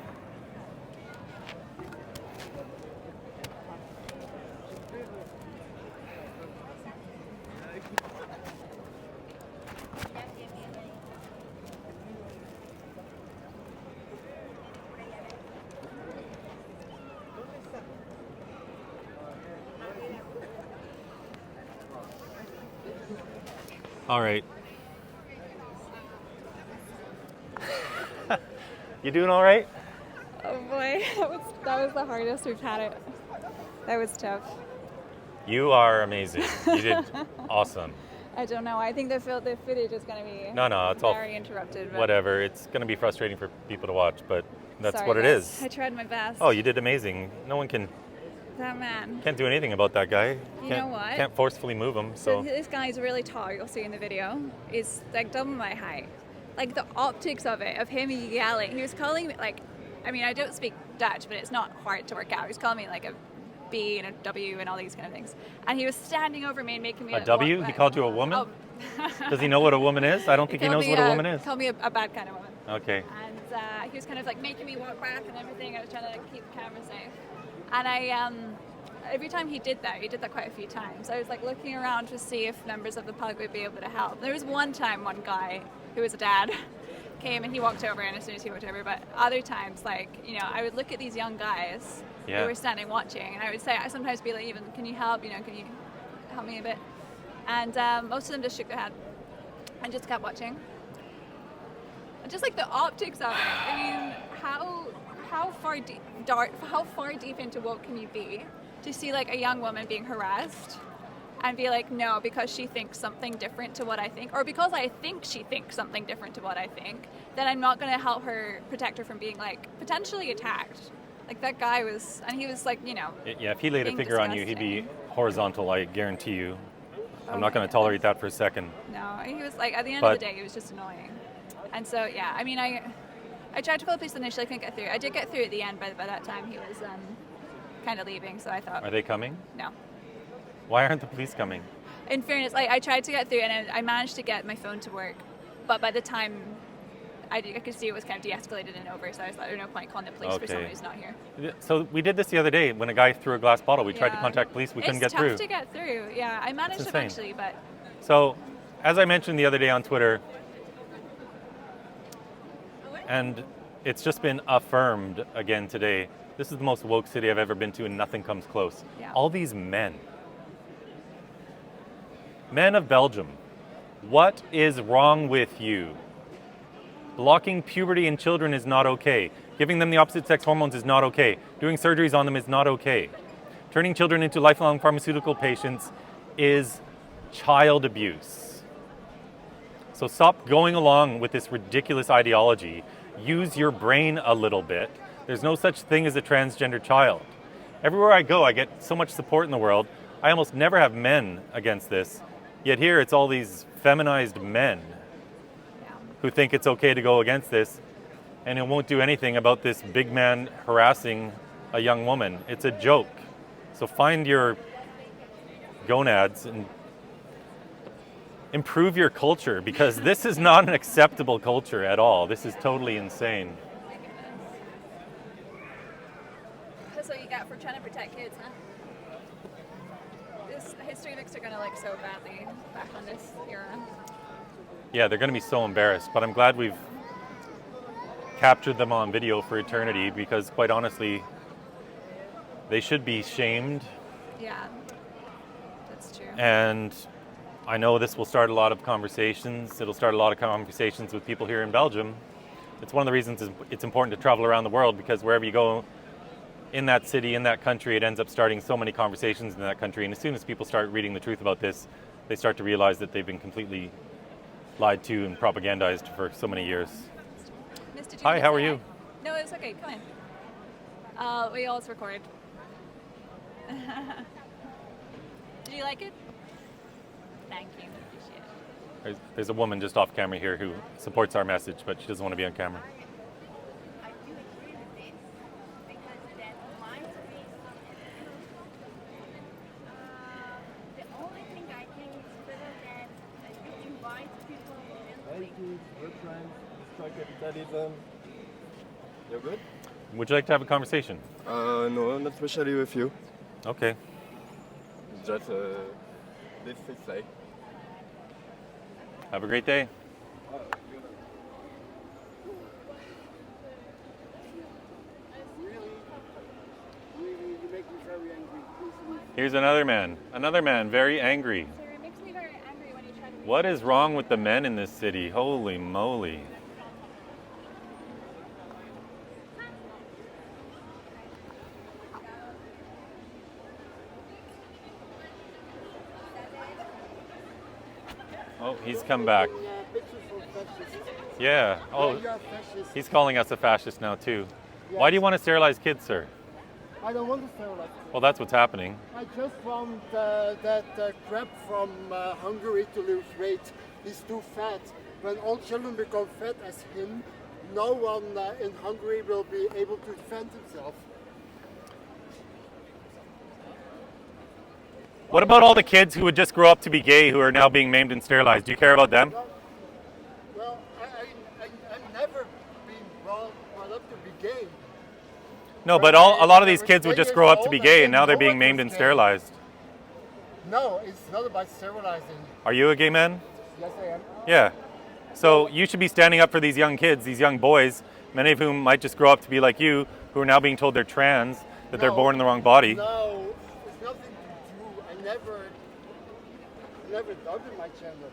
All right. You doing all right? Oh boy, that was the hardest we've had it. That was tough. You are amazing. You did awesome. I don't know. I think the footage is going to be No, it's all very interrupted. But whatever. It's going to be frustrating for people to watch, but that's sorry, what it guys. is. I tried my best. Oh, you did amazing. No one That man. can't do anything about that guy. You know what? Can't forcefully move him. So So this guy's really tall. You'll see in the video. Is like double my height. Like the optics of it, of him yelling. He was calling me like, I mean, I don't speak Dutch, but it's not hard to work out. He was calling me like a B and a W and all these kind of things. And he was standing over me and making me a like, W? walk He back. called you a woman? Oh. Does he know what a woman is? I don't think he called knows me what a woman is. Called me a bad kind of woman. Okay. And he was kind of like making me walk back and everything. I was trying to like, keep the camera safe. And I, every time he did that quite a few times. I was like looking around to see if members of the public would be able to help. There was one time, one guy who was a dad came and he walked over, and as soon as he walked over, but other times, like, you know, I would look at these young guys Yeah. who were standing watching, and I would say, I sometimes be like, even, can you help? You know, can you help me a bit? And most of them just shook their head and just kept watching. And just like the optics of it, I mean, how far deep into woke can you be to see like a young woman being harassed and be like, no, because she thinks something different to what I think, or because I think she thinks something different to what I think, then I'm not going to help her, protect her from being like potentially attacked. Like that guy was, and he was like, you know. Yeah, if he laid a being finger on you, he'd be disgusting. horizontal, I guarantee you. I'm Oh not my going to tolerate that for a second. No, he was like, at the end But- of the day, he was just annoying. And so, yeah, I mean, I tried to call the police initially, couldn't get through. I did get through at the end, but by that time he was kind of leaving, so I thought, Are they coming? no. Why aren't the police coming? In fairness, I tried to get through, and I managed to get my phone to work, but by the time I could see it was kind of de-escalated and over, so I was like, there's no point calling the police for Okay. someone who's not here. So we did this the other day when a guy threw a glass bottle. We tried to Yeah. contact police. We couldn't get It's through. tough to get through, yeah. I managed insane. eventually, but So, as I mentioned the other day on Twitter, and it's just been affirmed again today, this is the most woke city I've ever been to, and nothing comes close. Yeah. All these men of Belgium, what is wrong with you? Blocking puberty in children is not okay. Giving them the opposite sex hormones is not okay. Doing surgeries on them is not okay. Turning children into lifelong pharmaceutical patients is child abuse. So stop going along with this ridiculous ideology. Use your brain a little bit. There's no such thing as a transgender child. Everywhere I go, I get so much support in the world. I almost never have men against this. Yet here it's all these feminized men who think it's okay to go against this, and it won't do anything about this big man harassing a young woman. It's a joke. So find your gonads and improve your culture, because this is not an acceptable culture at all. This is totally insane. that's what you get for trying to protect kids, huh? This history books are gonna look so badly back on this era. Yeah, they're going to be so embarrassed, but I'm glad we've captured them on video for eternity, because quite honestly, they should be shamed. Yeah, that's true. And I know this will start a lot of conversations. It'll start a lot of conversations with people here in Belgium. It's one of the reasons it's important to travel around the world, because wherever you go in that city, in that country, it ends up starting so many conversations in that country. And as soon as people start reading the truth about this, they start to realize that they've been completely lied to and propagandized for so many years. Mr. Junior, Hi, how are say you? hi. No, it's okay. Come in. We always record. Did you like it? Thank you. Appreciate it. There's a woman just off camera here who supports our message, but she doesn't want to be on camera. I do agree with this because that reminds me the only thing I think is better that you invite people in. We're friends. Destroy capitalism. You're good? Would you like to have a conversation? No, not especially with you. Okay. Just this is like. Have a great day. Here's another man very angry. Sir, it makes me very angry when you try to. What is wrong with the men in this city? Holy moly. Oh, he's come back. Yeah. Oh, he's calling us a fascist now too. Why do you want to sterilize kids, sir? I don't want to sterilize. Well, that's what's happening. I just want that crap from Hungary to lose weight. He's too fat. When all children become fat as him, no one in Hungary will be able to defend himself. What about all the kids who would just grow up to be gay who are now being maimed and sterilized? Do you care about them? Well, I've never been brought up to be gay. No, but a lot of these kids would just grow up to be gay and now they're being maimed and sterilized. No, it's not about sterilizing. Are you a gay man? Yes, I am. Yeah. So you should be standing up for these young kids, these young boys, many of whom might just grow up to be like you, who are now being told they're trans, that they're born in the wrong body. No, it's nothing to do. I never doubted my gender.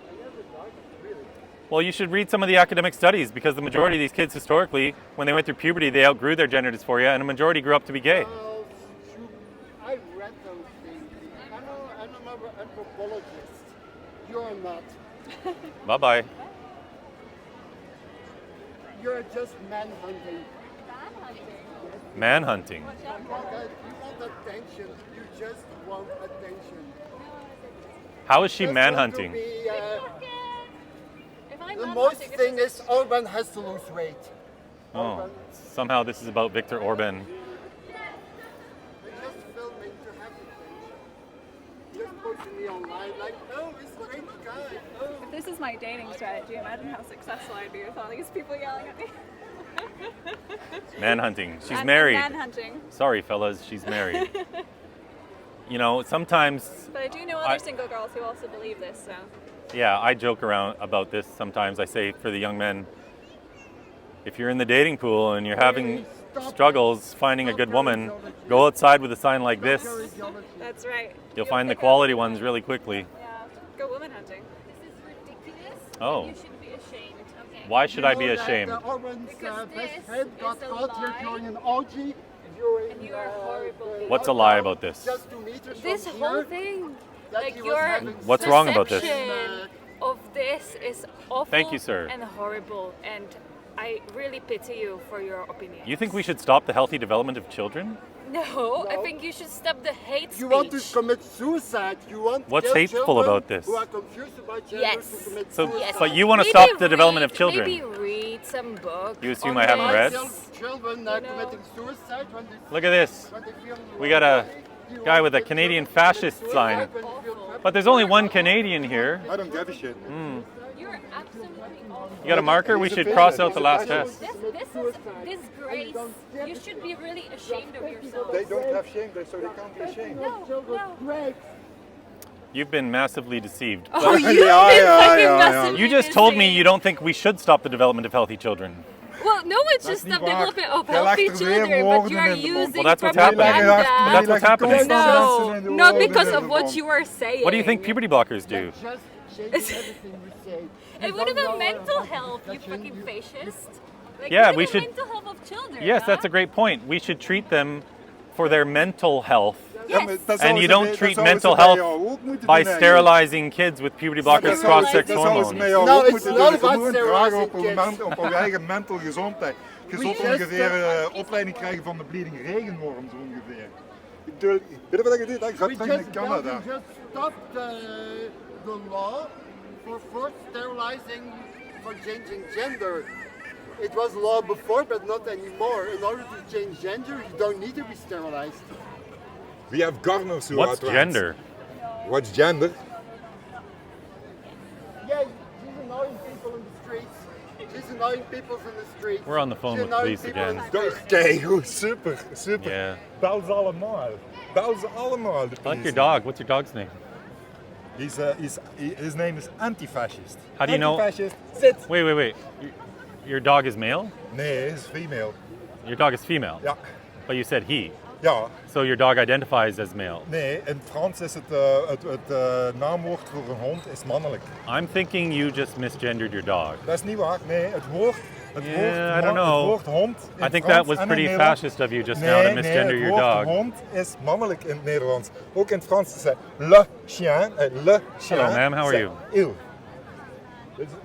I never doubted, really. Well, you should read some of the academic studies because the majority of these kids historically, when they went through puberty, they outgrew their gender dysphoria and a majority grew up to be gay. Well, I read those things. I'm an anthropologist. You're not. Bye-bye. You're just manhunting. Manhunting. You want attention. You just want attention. How is she Just manhunting? want to be, If I'm the not most hunting, thing is Orban has to lose weight. Oh, somehow this is about Viktor Orban. They're just filming to have attention. Just posting me online like, oh, this great guy. Oh. if this is my dating strategy, imagine how successful I'd be with all these people yelling at me. Manhunting. She's married. Manhunting. Sorry, fellas, she's married. You know, sometimes, But I do know other single girls who also believe this, so. yeah, I joke around about this sometimes. I say for the young men, if you're in the dating pool and you're having struggles finding a good woman, go outside with a sign like this. That's right. You'll find the quality ones really quickly. Yeah. Go woman hunting. This is ridiculous. Oh. You should be ashamed. Okay. Why should I be ashamed? Orban's Because best this friend got is a caught here lie. during an orgy. During, And you are horrible. What's a lie about this? Just 2 meters This from whole here, thing, that like he was your having What's wrong about this? perception of this is awful Thank you, sir. and horrible, and I really pity you for your opinion. You think we should stop the healthy development of children? No, I think you should stop the hate You speech. want to commit suicide. You want What's kill hateful children about this? Who are confused about gender Yes. to commit So, suicide. but you want to Maybe stop the development of read- children. Maybe read some book. You assume on I haven't this. read? Children are committing suicide when they, Look at this. when they feel We got a you guy want with a kids Canadian to commit fascist suicide sign. when they feel trapped. But there's only one Canadian here. I don't give a shit. You're absolutely awful. You got a marker? We should cross out the last test. This is disgrace. You should be really ashamed of yourself. They don't have shame, so they can't be ashamed. No. You've been massively deceived. Oh, you've Yeah, been yeah, fucking yeah, yeah. massively You just told me deceived. you don't think we should stop the development of healthy children. Well, no, it's just niet the waar. development of Jij legt healthy er weer children, but woorden you are in de mond. using Well, that's what's happening. propaganda. But that's what's happening. No, not because of what you are saying. What do you think puberty blockers do? Just changing everything we say. And what about mental health, you fucking fascist? Like, Yeah, what we about should- mental health of children. Yes, huh? that's a great point. We should treat them for their mental health. And you don't treat mental health by sterilizing kids with puberty blockers, cross-sex Dat zouden ze met hormones. jou No, ook it's moeten not doen. about Gewoon dragen sterilizing op je eigen mental gezondheid. Je zult ongeveer opleiding krijgen van de bleeding regenworm, zo ongeveer. Ik bedoel, weet je wat ik doe? Dat gaat We terug naar just, Canada. we just stopped the law for forced sterilizing for changing gender. It was law before, but not anymore. In order to change gender, you don't need to be sterilized. We have governors who What's are trans. gender? What's gender? Yeah, she's annoying people in the streets. She's annoying people in the streets. We're on the phone She's with annoying police people in again. the streets. Kijk, goed, super, super. Yeah. Bel ze allemaal. Bel ze allemaal. De I like your politie. dog. What's your dog's name? His name is anti-fascist. How do you know? Anti-fascist. Sit. Wait. Your dog is male? Nee, he's female. Your dog is female? Ja. But you said he. Ja. So your dog identifies as male? Nee, in Frans is het naamwoord voor een hond is mannelijk. I'm thinking you just misgendered your dog. Dat is niet waar. Nee, het woord Yeah, I don't know. Het woord hond in I think Frans that was en in pretty Nederlands- fascist of you just now to misgender your het woord dog. hond is mannelijk in het Nederlands. Ook in het Frans is het le chien. Le chien. Hello, ma'am. How are c'est you? il.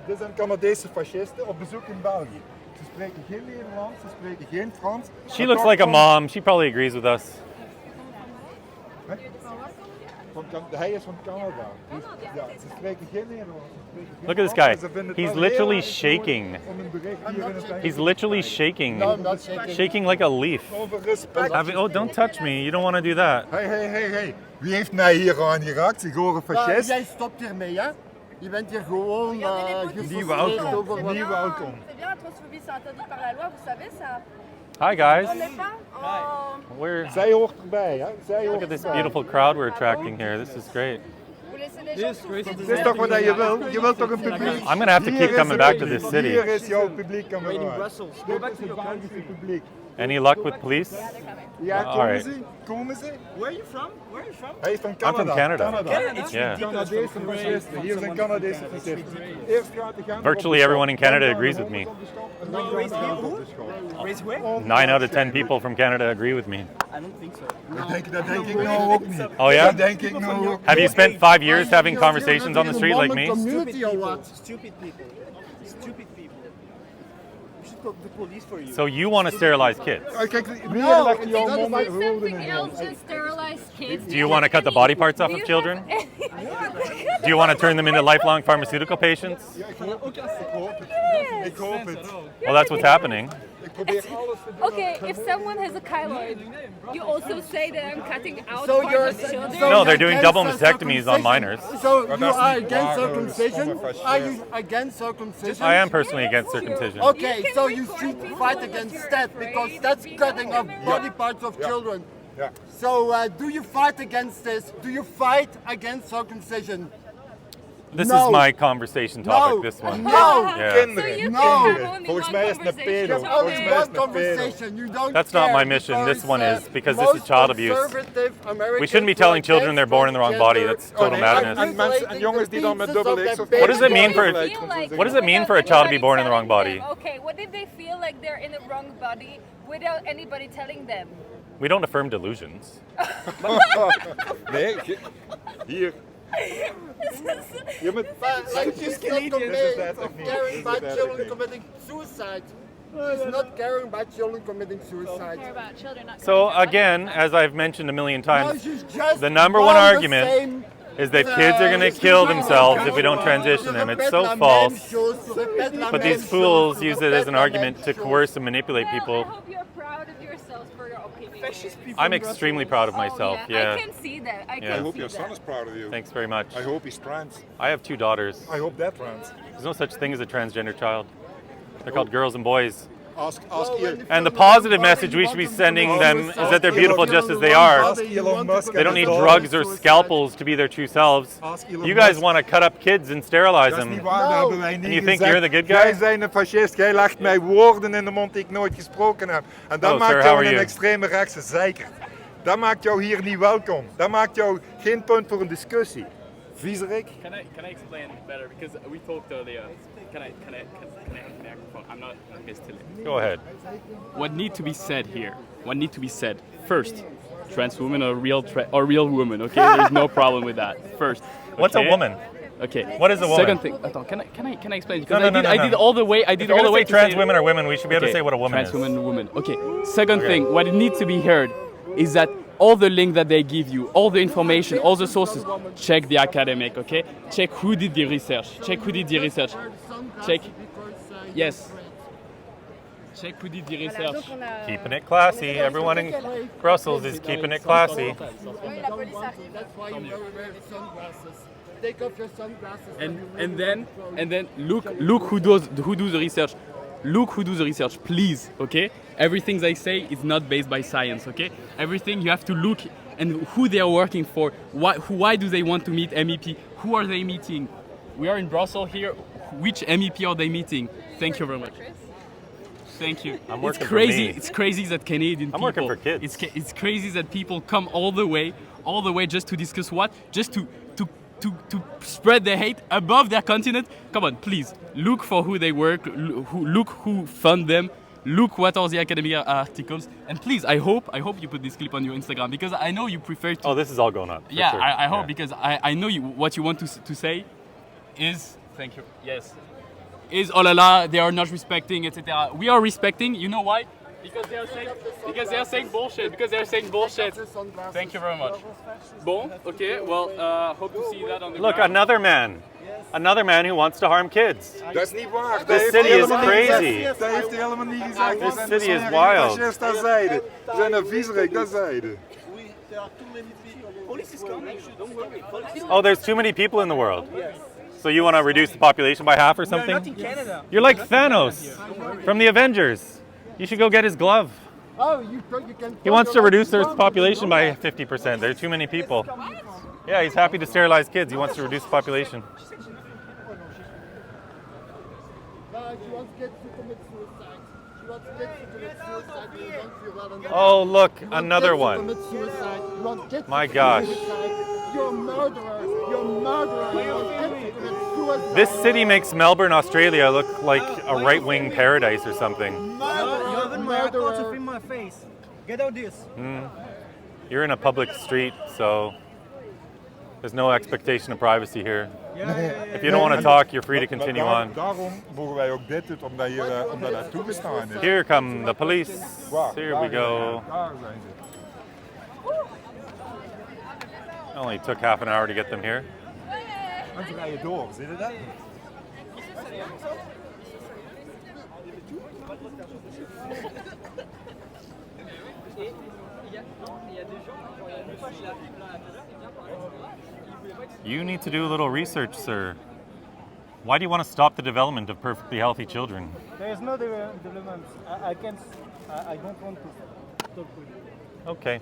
Dit zijn Canadese fascisten op bezoek in België. Ze spreken geen Nederlands, ze spreken geen Frans. She looks like a mom. She probably agrees with us. Hij is van Canada. Dus, ja, ze spreken geen Nederlands. Ze spreken geen Look at this Frans, guy. en ze vinden het He's wel heel literally erg shaking. mooi om een bericht hier in het Engels He's te literally krijgen. shaking. No, I'm not shaking. Shaking like a leaf. Over respect. Oh, don't touch me. You don't want to do that. Hey. Wie heeft mij hier aan geraakt? Ik hoor een Maar fascist. jij stopt hiermee, hè? Je bent hier gewoon Niet gefrustreerd welkom. over wat... Niet welkom. C'est bien, la transphobie c'est interdit par la loi, vous savez ça? Hi, guys. On n'est pas? Oh. We're Zij hoort erbij, hè? Zij Look hoort at this erbij. beautiful crowd we're attracting here. This is great. Vous laissez les gens souffrir. Dit is toch wat je wil? Je wilt toch een publiek? I'm gonna have to Hier keep is coming het back to publiek. this city. Hier is jouw publiek, kameraad. Wait in Brussels. Go Dit back is to het your Belgische country. publiek. Any luck with police? Ja, All komen right. ze? Komen ze? Where are you from? Where are you from? Hij is van I'm Canada. from Canada. It's Yeah. ridiculous Canadese from fascisten. Hier zijn Canadese fascisten. Eerst gaat de Gent Virtually op de everyone in schop, Canada dan agrees gaan with de me. honden op de schop, en dan gaan de Gent op de schop. Raise where? 9 out of 10 people from Canada agree with me. I don't think so. Dat denk ik nou ook niet. Oh, yeah? Dat denk ik nou ook Have you spent 5 years having conversations on the street like me? Community or what? Stupid people. Stupid people. We should call the police for you. So you want to sterilize kids? Kijk, weer legt hij jouw it's mond not in woorden in. else just sterilized kids. Do you want to cut the body parts off of children? Do you want to turn them into lifelong pharmaceutical patients? Ja, ik hoop het. Ik hoop het. Well, that's what's happening. Ik probeer alles te doen. Okay, if someone has a keloid, you also say that I'm cutting out So parts you're of children? No, they're doing against double mastectomies on circumcision. minors. So Maar you dat is are niet against waar, circumcision? stomme fascist. Are you against circumcision? I am personally against circumcision. Okay, so you should fight against that because that's cutting off body parts of children. Ja. So do you fight against this? Do you fight against circumcision? This No. is my conversation topic, No. this one. No. Yeah. Kinderen. No. Kinderen. Volgens mij is het een pedo. There's Volgens only mij is one het een pedo. conversation. You don't That's not care my mission. This because, one is because this is most child abuse. conservative Americans We shouldn't be telling who are children they're born in the wrong body. against That's total nee, madness. en mensen en jongens die dan met dubbel X of What does it mean for What does it mean for a child to be born in the wrong body? Okay, what if they feel like they're in the wrong body without anybody telling them? We don't affirm delusions. Nee, hier. Je moet Like she's not convinced of caring about children committing suicide. She's not caring about children committing suicide. Care about children, not So again, as I've mentioned a million No, times, she's just the number one the argument same, is that kids are going to kill themselves if we don't transition them. It's so false. But these fools use it as an argument to coerce and manipulate Well, I people. hope you're proud of yourselves for your opinion. I'm extremely proud of myself. I Yeah. can see that. I Yeah. I can hope see your that. son is proud of you. Thanks very much. I hope he's trans. I have 2 daughters. I hope they're trans. There's no such thing as a transgender child. They're called girls and boys. Ask Elon. And the positive message we should be sending them is that they're beautiful just as they are. Ask Elon Musk. They don't need drugs or scalpels to be their true selves. You guys want to cut up kids and sterilize Dat is niet them. waar, dat hebben wij niet And you think gezegd. you're the good Jij guy? bent een fascist, jij legt mij woorden in de mond die ik nooit gesproken heb. En dat Oh, maakt sir, how jou are een you? extreme rechtse zeiker. Dat maakt jou hier niet welkom. Dat maakt jou geen punt voor een discussie. Viezerik. Can I explain better? Because we talked earlier. Can I have the microphone? I'm not mistilling. Go ahead. What needs to be said here? What needs to be said? First, trans women are real women. Okay, there's no problem with that. First, What's a okay? woman? Okay. What is a woman? Second thing. Can I explain? Because No, no, I did all the way. I If did you're all the gonna way say to trans say women are women, we should be able to say what a woman trans is. woman, woman. Okay. Second thing, what needs to be heard is that all the link that they give you, all the information, all the sources. Check the academic, okay? Check who did the research. Check who did the research. Check. Yes. Check who did the research. Keeping it classy. Everyone in Brussels is keeping it classy. That's why you wear sunglasses. Take off your sunglasses. And then look who do the research. Look who do the research, please, okay? Everything they say is not based by science, okay? Everything you have to look and who they are working for. Why do they want to meet MEP? Who are they meeting? We are in Brussels here. Which MEP are they meeting? Thank you very much. Thank you. I'm working it's crazy. for me. It's crazy that Canadian I'm people. working for kids. It's crazy that people come all the way just to discuss what? Just to spread their hate above their continent. Come on, please look for who they work. Look who fund them. Look what are the academic articles. And please, I hope you put this clip on your Instagram because I know you prefer to. Oh, this is all going up. Yeah, sure. I hope because I know what you want to say is. Thank you. Yes. Is oh la la, they are not respecting, etc. We are respecting. You know why? Because they are saying bullshit. Because they are saying bullshit. Thank you very much. Bon, okay. Well, hope to see that on the Look, ground. another man who wants to harm kids. Dat is niet waar. This city is crazy. Dat heeft hij helemaal niet gezegd. This city is wild. Dat zeiden. We zijn een viezerik, dat zeiden. Oh, there's too many people in the world. So you want to reduce the population by half or something? No, not in Canada. You're like Thanos from the Avengers. You should go get his glove. Oh, you can. He wants to reduce their population by 50%. There are too many people. Yeah, he's happy to sterilize kids. He wants to reduce the population. She wants kids to commit suicide. She wants kids to commit suicide. You don't feel well enough. Oh, look, You want another kids to one. commit suicide. You want kids My to gosh. commit suicide. You're a murderer. You're a murderer. You want kids to commit suicide. This city makes Melbourne, Australia look like a right-wing paradise or something. You haven't murderer to film my face. Get out this. You're in a public street, so there's no expectation of privacy here. If you don't want to talk, you're free to continue on. Daarom voegen wij ook dit uit, omdat dat toegestaan is. Here come the police. Here we go. Daar zijn ze. Only took half an hour to get them here. En ze rijden door, zie je dat? You need to do a little research, sir. Why do you want to stop the development of perfectly healthy children? There is no development. I can't. I don't want to talk with you. Okay.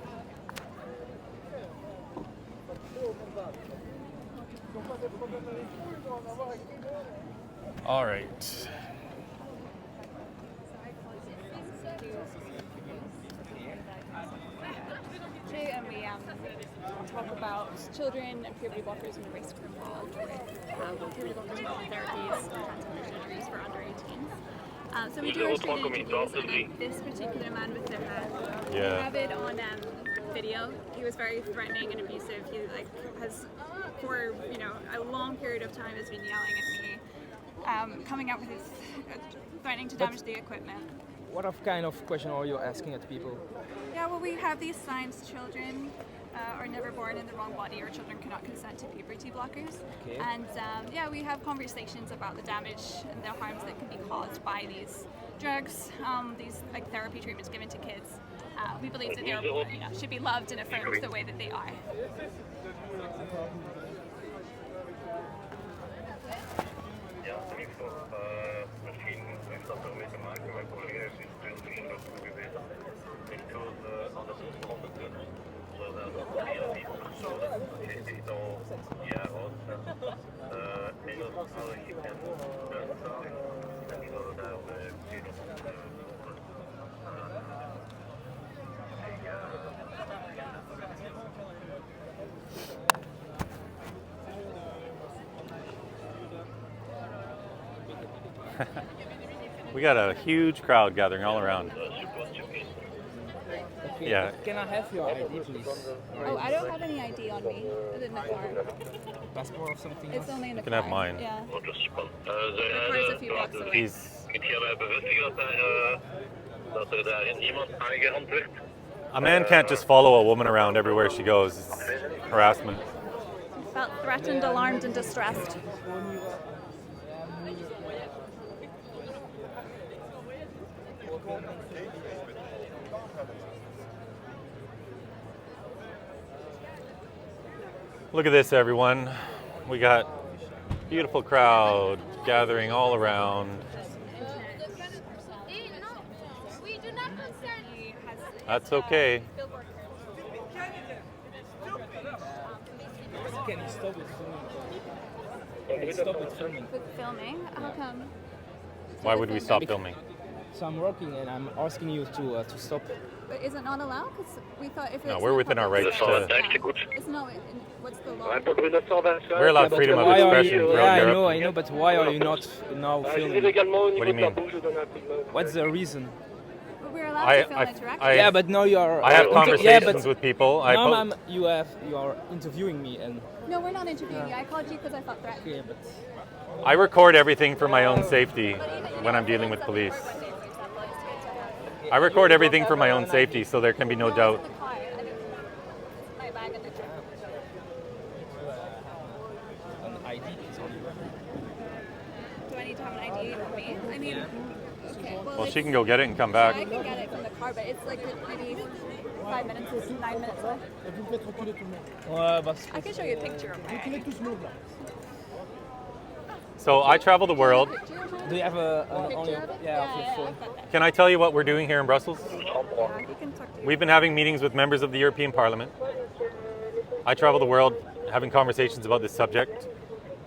All right. Today, and we talk about children and puberty blockers in the race group involved with puberty blockers and therapies, surgeries for under 18s. So we do our student interviews, and then this particular man with the hat, we have it on video. He was very threatening and abusive. He has, for a long period of time, has been yelling at me, coming out with his threatening to damage the equipment. What kind of question are you asking at people? Yeah, well, we have these signs: children are never born in the wrong body, or children cannot consent to puberty blockers. Okay. And we have conversations about the damage and the harms that can be caused by these drugs, these therapy treatments given to kids. We believe that they should be loved and affirmed the way that they are. We got a huge crowd gathering all around. Okay. Yeah. Can I have your ID, please? Oh, I don't have any ID on me. Other than the car. Passport or something It's only in the You can car. have mine. Yeah. The car's a few blocks away. He's Kunt jij mij bevestigen dat er daarin iemand aangerand werd? A man can't just follow a woman around everywhere she goes. It's harassment. Felt threatened, alarmed, and distressed. Look at this, everyone. We got beautiful crowd gathering all around. That's okay. Can you stop it filming? Can you stop it filming? With filming? How come? Why would we stop filming? So I'm working and I'm asking you to stop. But is it not allowed? Because we thought if it's No, we're within our rights to... It's not. What's the law? We're allowed freedom of expression throughout Europe. I know, but why are you not now filming? What do you mean? What's the reason? But we're allowed to film interactions. Yeah, but now you are. I have conversations with people. No, you are interviewing me and. No, we're not interviewing you. I called you because I felt threatened. Yeah, but. I record everything for my own safety when I'm dealing with police. I record everything for my own safety, so there can be no doubt. An ID is on you. Do I need to have an ID with me? I mean, okay. Well, she can go get it and come back. I can get it from the car, but it's like maybe 5 minutes, 9 minutes away. I can show you a picture of my ID. So I travel the world. Do you have on your phone? Can I tell you what we're doing here in Brussels? We've been having meetings with members of the European Parliament. I travel the world having conversations about this subject.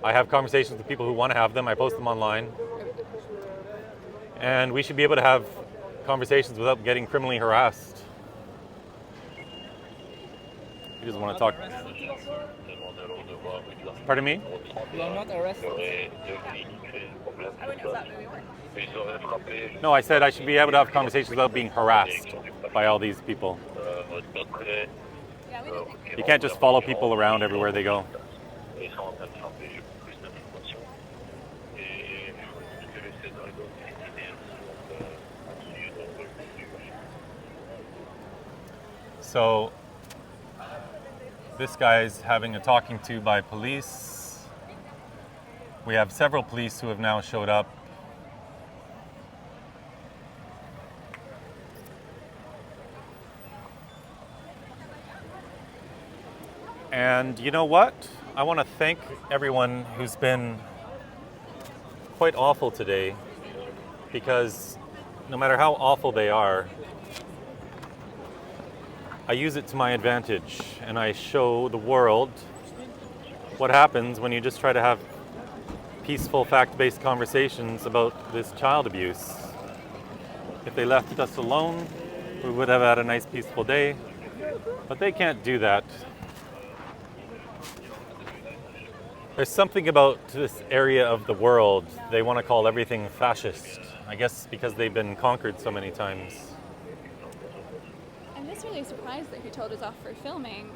I have conversations with people who want to have them. I post them online. And we should be able to have conversations without getting criminally harassed. He doesn't want to talk. Pardon me? You are not arrested. No, I said I should be able to have conversations without being harassed by all these people. You can't just follow people around everywhere they go. So this guy's having a talking to by police. We have several police who have now showed up. And you know what? I want to thank everyone who's been quite awful today, because no matter how awful they are, I use it to my advantage, and I show the world what happens when you just try to have peaceful, fact-based conversations about this child abuse. If they left us alone, we would have had a nice, peaceful day, but they can't do that. There's something about this area of the world, they want to call everything fascist. I guess because they've been conquered so many times. I'm just really surprised that he told us off for filming.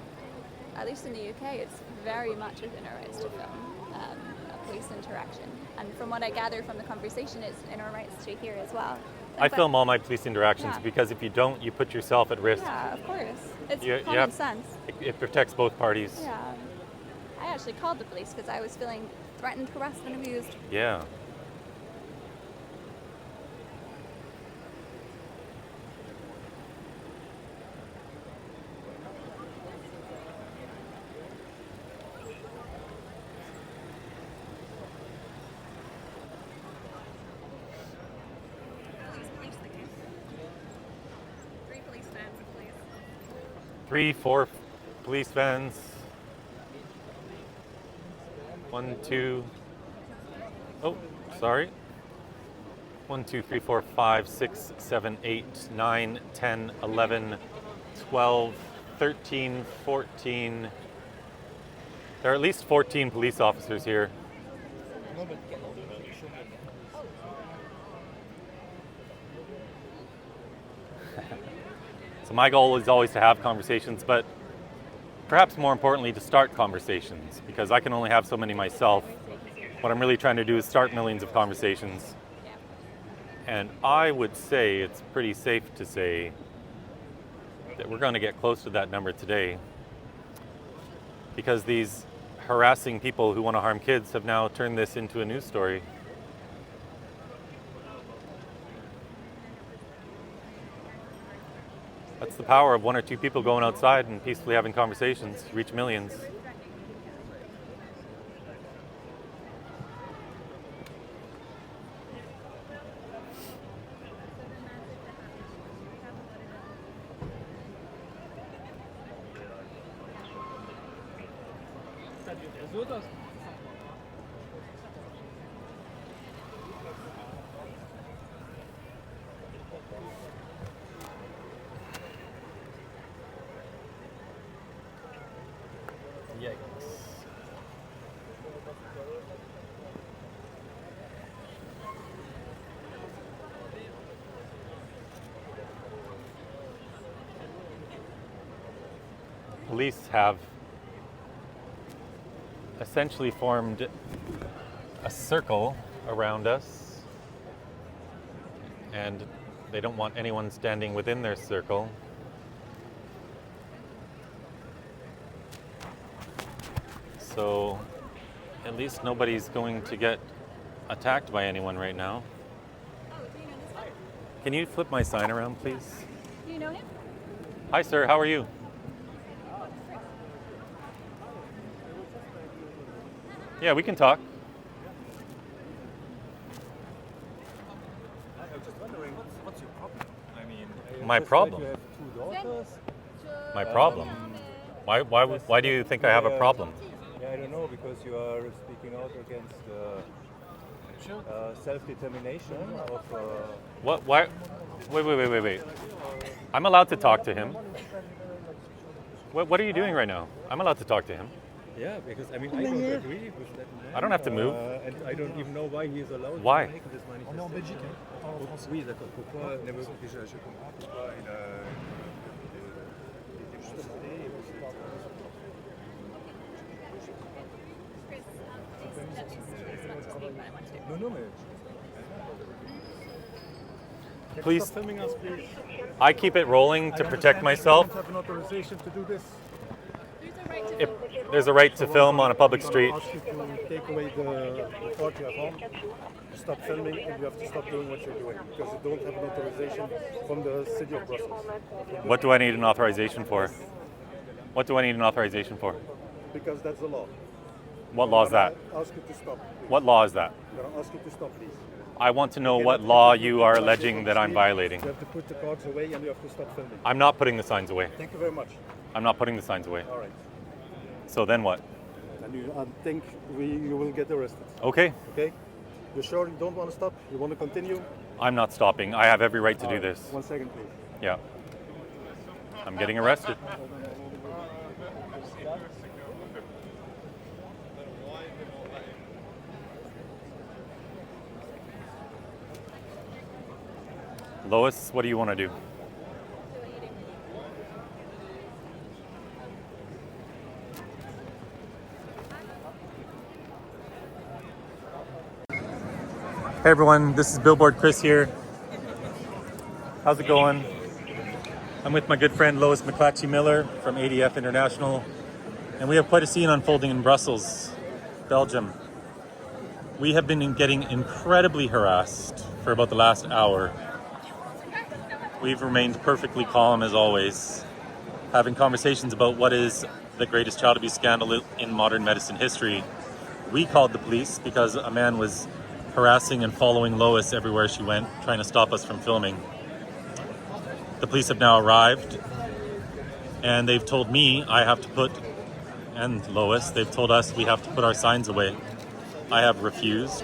At least in the UK, it's very much within our rights to film a police interaction. And from what I gather from the conversation, it's in our rights to hear as well. I film all my police interactions because if you don't, you put yourself at risk. Yeah, of course. It's common sense. It protects both parties. Yeah. I actually called the police because I was feeling threatened, harassed, and abused. Yeah. Three, four police vans. 1, 2. Oh, sorry. 1, 2, 3, 4, 5, 6, 7, 8, 9, 10, 11, 12, 13, 14. There are at least 14 police officers here. So my goal is always to have conversations, but perhaps more importantly to start conversations, because I can only have so many myself. What I'm really trying to do is start millions of conversations. And I would say it's pretty safe to say that we're going to get close to that number today, because these harassing people who want to harm kids have now turned this into a news story. That's the power of one or two people going outside and peacefully having conversations, reach millions. Police have essentially formed a circle around us, and they don't want anyone standing within their circle. So at least nobody's going to get attacked by anyone right now. Can you flip my sign around, please? Do you know him? Hi, sir. How are you? Yeah, we can talk. I was just wondering, what's your problem? I mean, My problem? You have two daughters. My problem? Why do you think I have a problem? Yeah, I don't know, because you are speaking out against self-determination of... What? Why? Wait. I'm allowed to talk to him. What are you doing right now? I'm allowed to talk to him. Yeah, because I mean, I don't agree with that man. I don't have to move. And I don't even know why he is allowed Why? to make this manifestation. Oui, d'accord. Pourquoi ne veut déjà, je comprends pourquoi il a démontré. Non, mais... Please. Stop filming us, please. I keep it rolling to protect myself. I don't have an authorization to do this. If there's a right to film on a public street. I'm going to ask you to take away the record you have on, stop filming, and you have to stop doing what you're doing, because you don't have an authorization from the city of Brussels. What do I need an authorization for? What do I need an authorization for? Because that's the law. What law is that? I ask you to stop. What law is that? I'm going to ask you to stop, please. I want to know what law you are alleging that I'm violating. You have to put the cards away and you have to stop filming. I'm not putting the signs away. Thank you very much. I'm not putting the signs away. All right. So then what? And I think you will get arrested. Okay. Okay? You're sure you don't want to stop? You want to continue? I'm not stopping. I have every right to do All right. this. 1 second, please. Yeah. I'm getting arrested. Lois, what do you want to do? Hey everyone, this is Billboard Chris here. How's it going? I'm with my good friend Lois McClatchy Miller from ADF International, and we have quite a scene unfolding in Brussels, Belgium. We have been getting incredibly harassed for about the last hour. We've remained perfectly calm as always, having conversations about what is the greatest child abuse scandal in modern medicine history. We called the police because a man was harassing and following Lois everywhere she went, trying to stop us from filming. The police have now arrived, and they've told me I have to put, and Lois, they've told us we have to put our signs away. I have refused.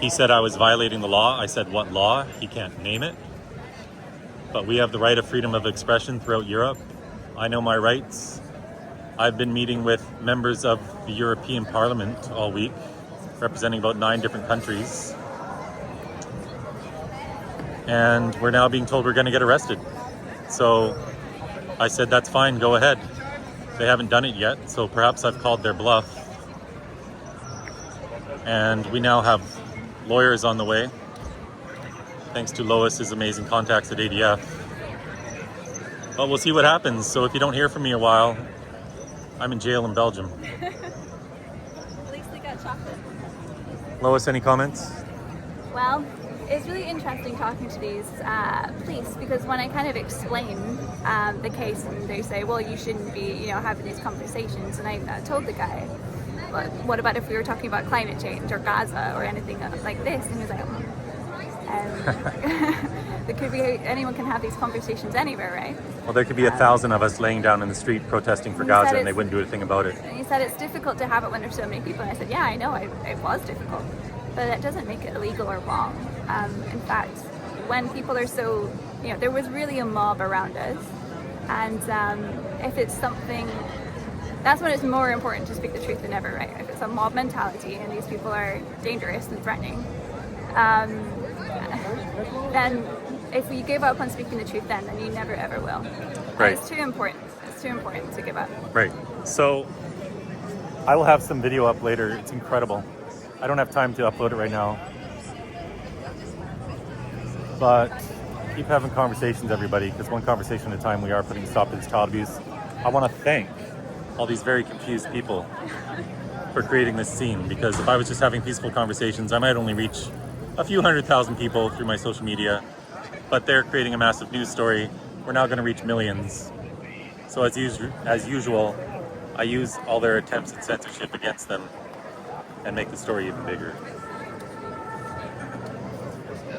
He said I was violating the law. I said, what law? He can't name it. But we have the right of freedom of expression throughout Europe. I know my rights. I've been meeting with members of the European Parliament all week, representing about 9 different countries. And we're now being told we're going to get arrested. So I said, that's fine, go ahead. They haven't done it yet, so perhaps I've called their bluff. And we now have lawyers on the way, thanks to Lois's amazing contacts at ADF. But we'll see what happens. So if you don't hear from me a while, I'm in jail in Belgium. At least they got chocolate. Lois, any comments? Well, it's really interesting talking to these police, because when I kind of explain the case and they say, well, you shouldn't be, you know, having these conversations, and I told the guy, but what about if we were talking about climate change or Gaza or anything like this? And he was like, there could be, anyone can have these conversations anywhere, right? Well, there could be 1,000 of us laying down in the street protesting for Gaza and they wouldn't do a thing about it. And he said it's difficult to have it when there's so many people. And I said, yeah, I know, it was difficult. But that doesn't make it illegal or wrong. In fact, when people are so, you know, there was really a mob around us. And if it's something, that's when it's more important to speak the truth than ever, right? If it's a mob mentality and these people are dangerous and threatening, then if we give up on speaking the truth then you never ever will. Right. It's too important. It's too important to give up. Right. So I will have some video up later. It's incredible. I don't have time to upload it right now. But keep having conversations, everybody, because one conversation at a time we are putting a stop to this child abuse. I want to thank all these very confused people for creating this scene, because if I was just having peaceful conversations, I might only reach a few 100,000 people through my social media, but they're creating a massive news story. We're now going to reach millions. So as usual, I use all their attempts at censorship against them and make the story even bigger.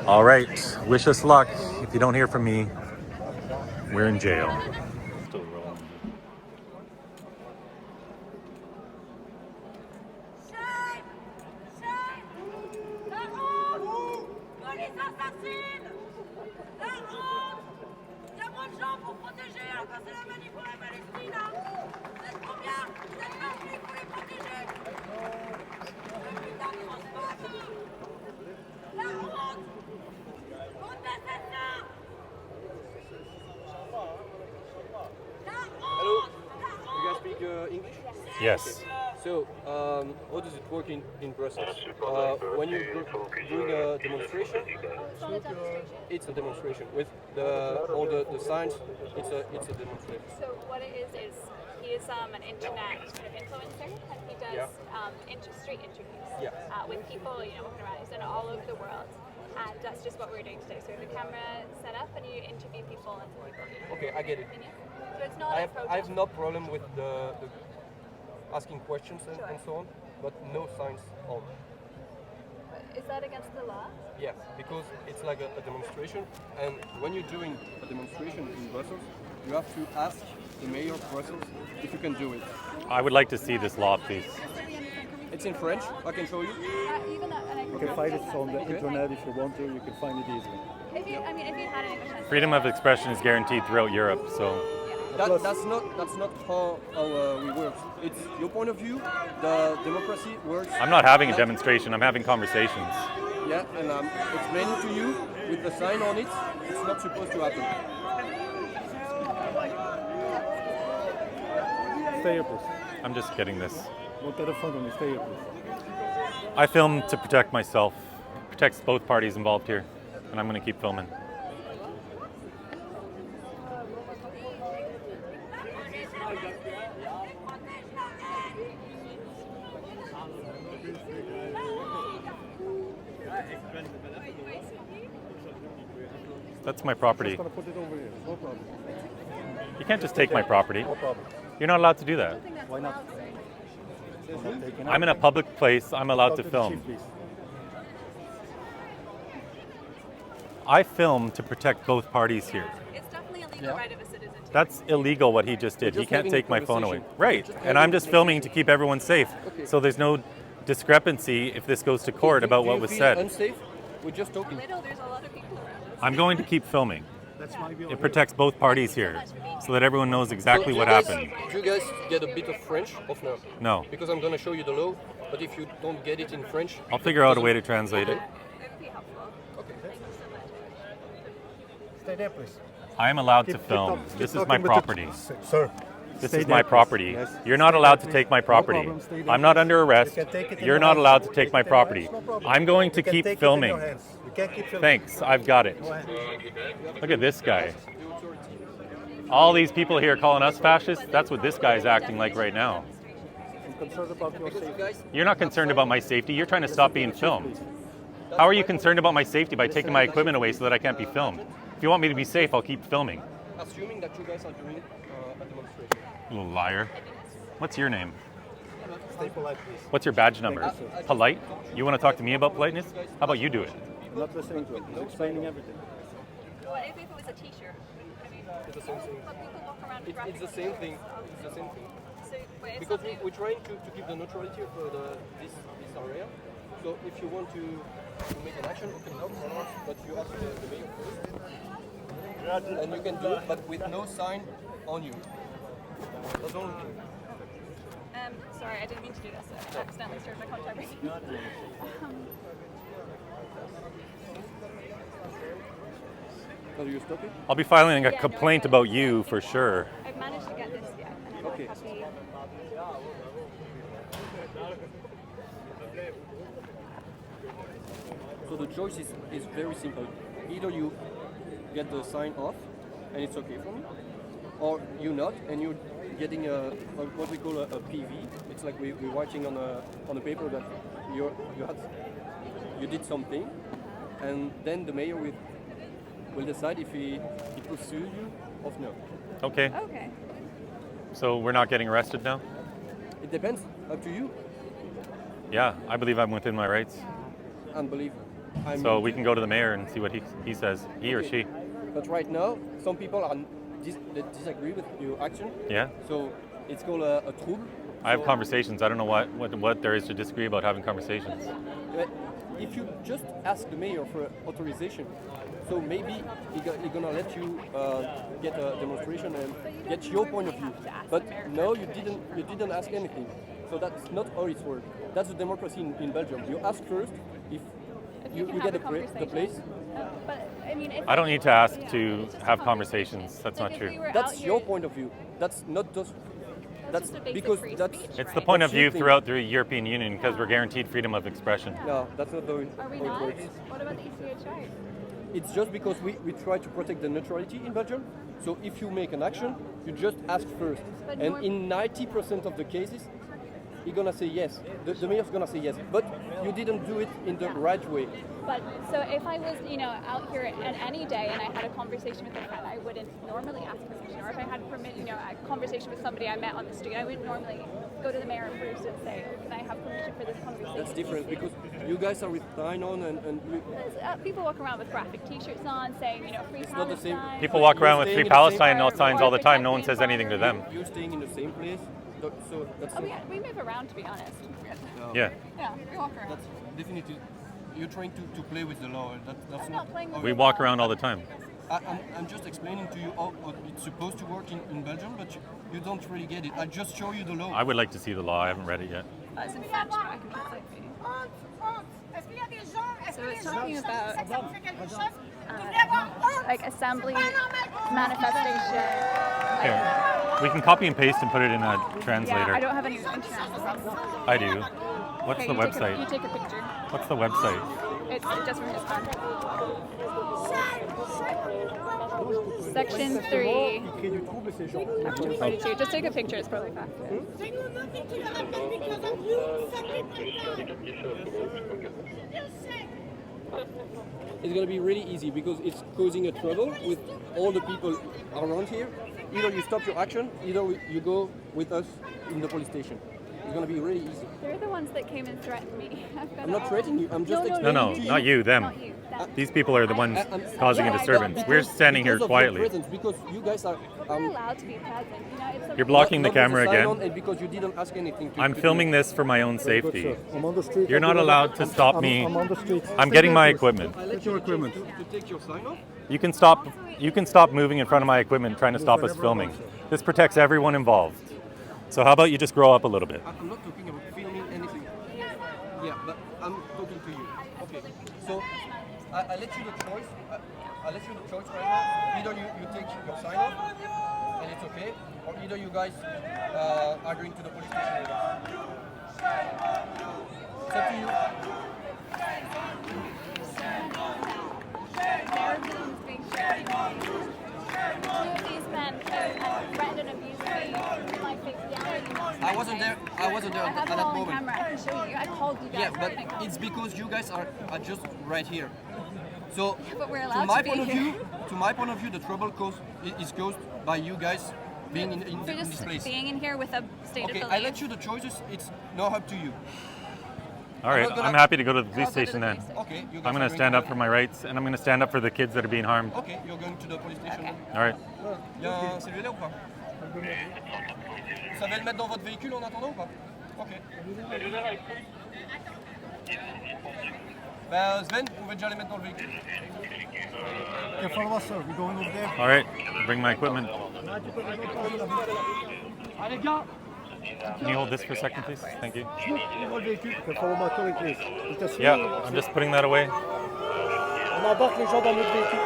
All right, wish us luck. If you don't hear from me, we're in jail. Still rolling. English? Yes. So, how does it work in Brussels? When you're doing a demonstration, it's a demonstration. With all the signs, it's a demonstration. So what it is he is an internet kind of influencer, and he does street interviews with people, you know, walking around. He's done it all over the world. And that's just what we're doing today. So we have a camera set up and you interview people and people. Okay, I get it. So it's not I have no problem with the asking questions and so on, but no signs on. Is that against the law? Yeah, because it's like a demonstration, and when you're doing a demonstration in Brussels, you have to ask the mayor of Brussels if you can do it. I would like to see this law, please. It's in French, I can show you. You can find it on the internet if you want to, you can find it easily. If you had any Freedom of expression is guaranteed throughout Europe, so... That's not how we work. It's your point of view. The democracy works. I'm not having a demonstration, I'm having conversations. Yeah, and I'm explaining to you with the sign on it, it's not supposed to happen. Stay here, please. I'm just getting this. Don't get a front on me, stay here, please. I film to protect myself, protects both parties involved here, and I'm going to keep filming. That's my property. I'm just going to put it over here, no problem. You can't just take my property. No problem. You're not allowed to do that. Why not? I'm in a public place, I'm allowed to film. I film to protect both parties here. It's definitely a legal right of a citizen. That's illegal what he just did. He can't take my phone away. Right, and I'm just filming to keep everyone safe. So there's no discrepancy if this goes to court about what was said. Unsafe? We're just talking. There's a lot of people around us. I'm going to keep filming. It protects both parties here, so that everyone knows exactly what happened. Do you guys get a bit of French or no? No. Because I'm going to show you the law, but if you don't get it in French... I'll figure out a way to translate it. Stay there, please. I am allowed to film. This is my property. Sir. This is my property. You're not allowed to take my property. I'm not under arrest. You're not allowed to take my property. I'm going to keep filming. Thanks, I've got it. Look at this guy. All these people here calling us fascists, that's what this guy's acting like right now. I'm concerned about your safety. You're not concerned about my safety, you're trying to stop being filmed. How are you concerned about my safety by taking my equipment away so that I can't be filmed? If you want me to be safe, I'll keep filming. Assuming that you guys are doing a demonstration. Little liar. What's your name? Stay polite, please. What's your badge number? Polite? You want to talk to me about politeness? How about you do it? I'm not listening to it. He's explaining everything. What if it was a t-shirt? I mean, It's the same thing. people walk around with It's the same thing. It's the same thing. So, wait, it's Because something- we're trying to keep the neutrality of this area. So if you want to make an action, you can help or not, but you ask the mayor first. And you can do it, but with no sign on you. That's the only thing. Sorry, I didn't mean to do this. I accidentally started my contact with you. So do you stop it? I'll be filing a complaint about you for sure. I've managed to get this, yeah, and I'm Okay. happy. So the choice is very simple. Either you get the sign off and it's okay for me, or you not and you're getting what we call a PV. It's like we're writing on a paper that you did something, and then the mayor will decide if he pursues you or no. Okay. Okay. So we're not getting arrested now? It depends. Up to you. Yeah, I believe I'm within my rights. Unbelievable. So we can go to the mayor and see what he says, he or she. But right now, some people that disagree with your action. Yeah. So it's called a trouble. I have conversations. I don't know what there is to disagree about having conversations. If you just ask the mayor for authorization, so maybe he's gonna let you get a demonstration and get your point of view. But no, you didn't ask anything. So that's not how it works. That's the democracy in Belgium. You ask first if you get the place. But I mean, I don't need to ask to have conversations. That's not true. That's your point of view. That's not just. That's because that's. It's the point of view throughout the European Union because we're guaranteed freedom of expression. No, that's not how it works. What about the ECHI? It's just because we try to protect the neutrality in Belgium. So if you make an action, you just ask first. And in 90% of the cases, he's gonna say yes. The mayor's gonna say yes. But you didn't do it in the right way. But so if I was, out here on any day and I had a conversation with a friend, I wouldn't normally ask permission. Or if I had a conversation with somebody I met on the street, I wouldn't normally go to the mayor first and say, can I have permission for this conversation? That's different because you guys are with sign on and people walk around with graphic T-shirts on saying, free it's not the same. Palestine. People walk around with Free Palestine signs all the time. No one says anything to them. You're staying in the same place, so that's. Oh, we move around, to be honest. Yeah. Yeah, we walk around. That's definitely. You're trying to play with the law. That's not playing with We walk around all the time. I'm just explaining to you how it's supposed to work in Belgium, but you don't really get it. I just show you the law. I would like to see the law. I haven't read it yet. It's in French, but I can translate for you. So it's talking about like assembly, manifestation. Here, we can copy and paste and put it in a translator. Yeah, I don't have any internet. I do. What's Okay, the website? You take a picture. What's the website? It's just from his phone. Section 3. Chapter 42. Just take a picture, it's probably faster. It's gonna be really easy because it's causing a trouble with all the people around here. Either you stop your action, either you go with us in the police station. It's gonna be really easy. They're the ones that came and threatened me. I'm not threatening you. I'm just explaining No, to you. not you, them. Not you, them. These people are the ones causing a disturbance. We're standing here quietly. Because you guys are. We're allowed to be present. It's You're blocking the camera sign again. on and because you didn't ask anything. I'm filming this for my own safety. I'm on the street. You're not allowed to stop me. I'm on the street. I'm getting my equipment. Get your equipment. To take your sign off. You can stop moving in front of my equipment trying to stop us filming. This protects everyone involved. So how about you just grow up a little bit? I'm not talking about filming anything. Yeah, but I'm talking to you. Okay. So I let you the choice. I let you the choice right now. Either you take your sign off and it's okay, or either you guys are going to the police station with us. It's up to you. Two of these men wasn't there. I wasn't there I at have it that all on moment. camera. I can show you. I called you guys. Yeah, but right now. it's because you guys are just right here. So But we're to allowed my to be point of here. view, to my point of view, the trouble is caused by you guys being in For this just place. being in here with a state Okay, of I belief. let you the choices. It's not up to you. All right, I'm happy to go to the police station then. Okay, you guys I'm going are to stand to up for my rights, and I'm going to stand up for the kids that are being harmed. Okay, you're going to the police station. Okay. All right. Il y a un cellulaire ou pas? Vous savez le mettre dans votre véhicule en attendant ou pas? Ok. Ben Sven, vous pouvez déjà les mettre dans le véhicule. Okay, follow us, sir. We're going over there. All right, bring my equipment. Can you hold this for a second, please? Thank you. Okay, follow my colleague, please. Yeah, I'm just putting that away. On embarque les gens dans notre véhicule.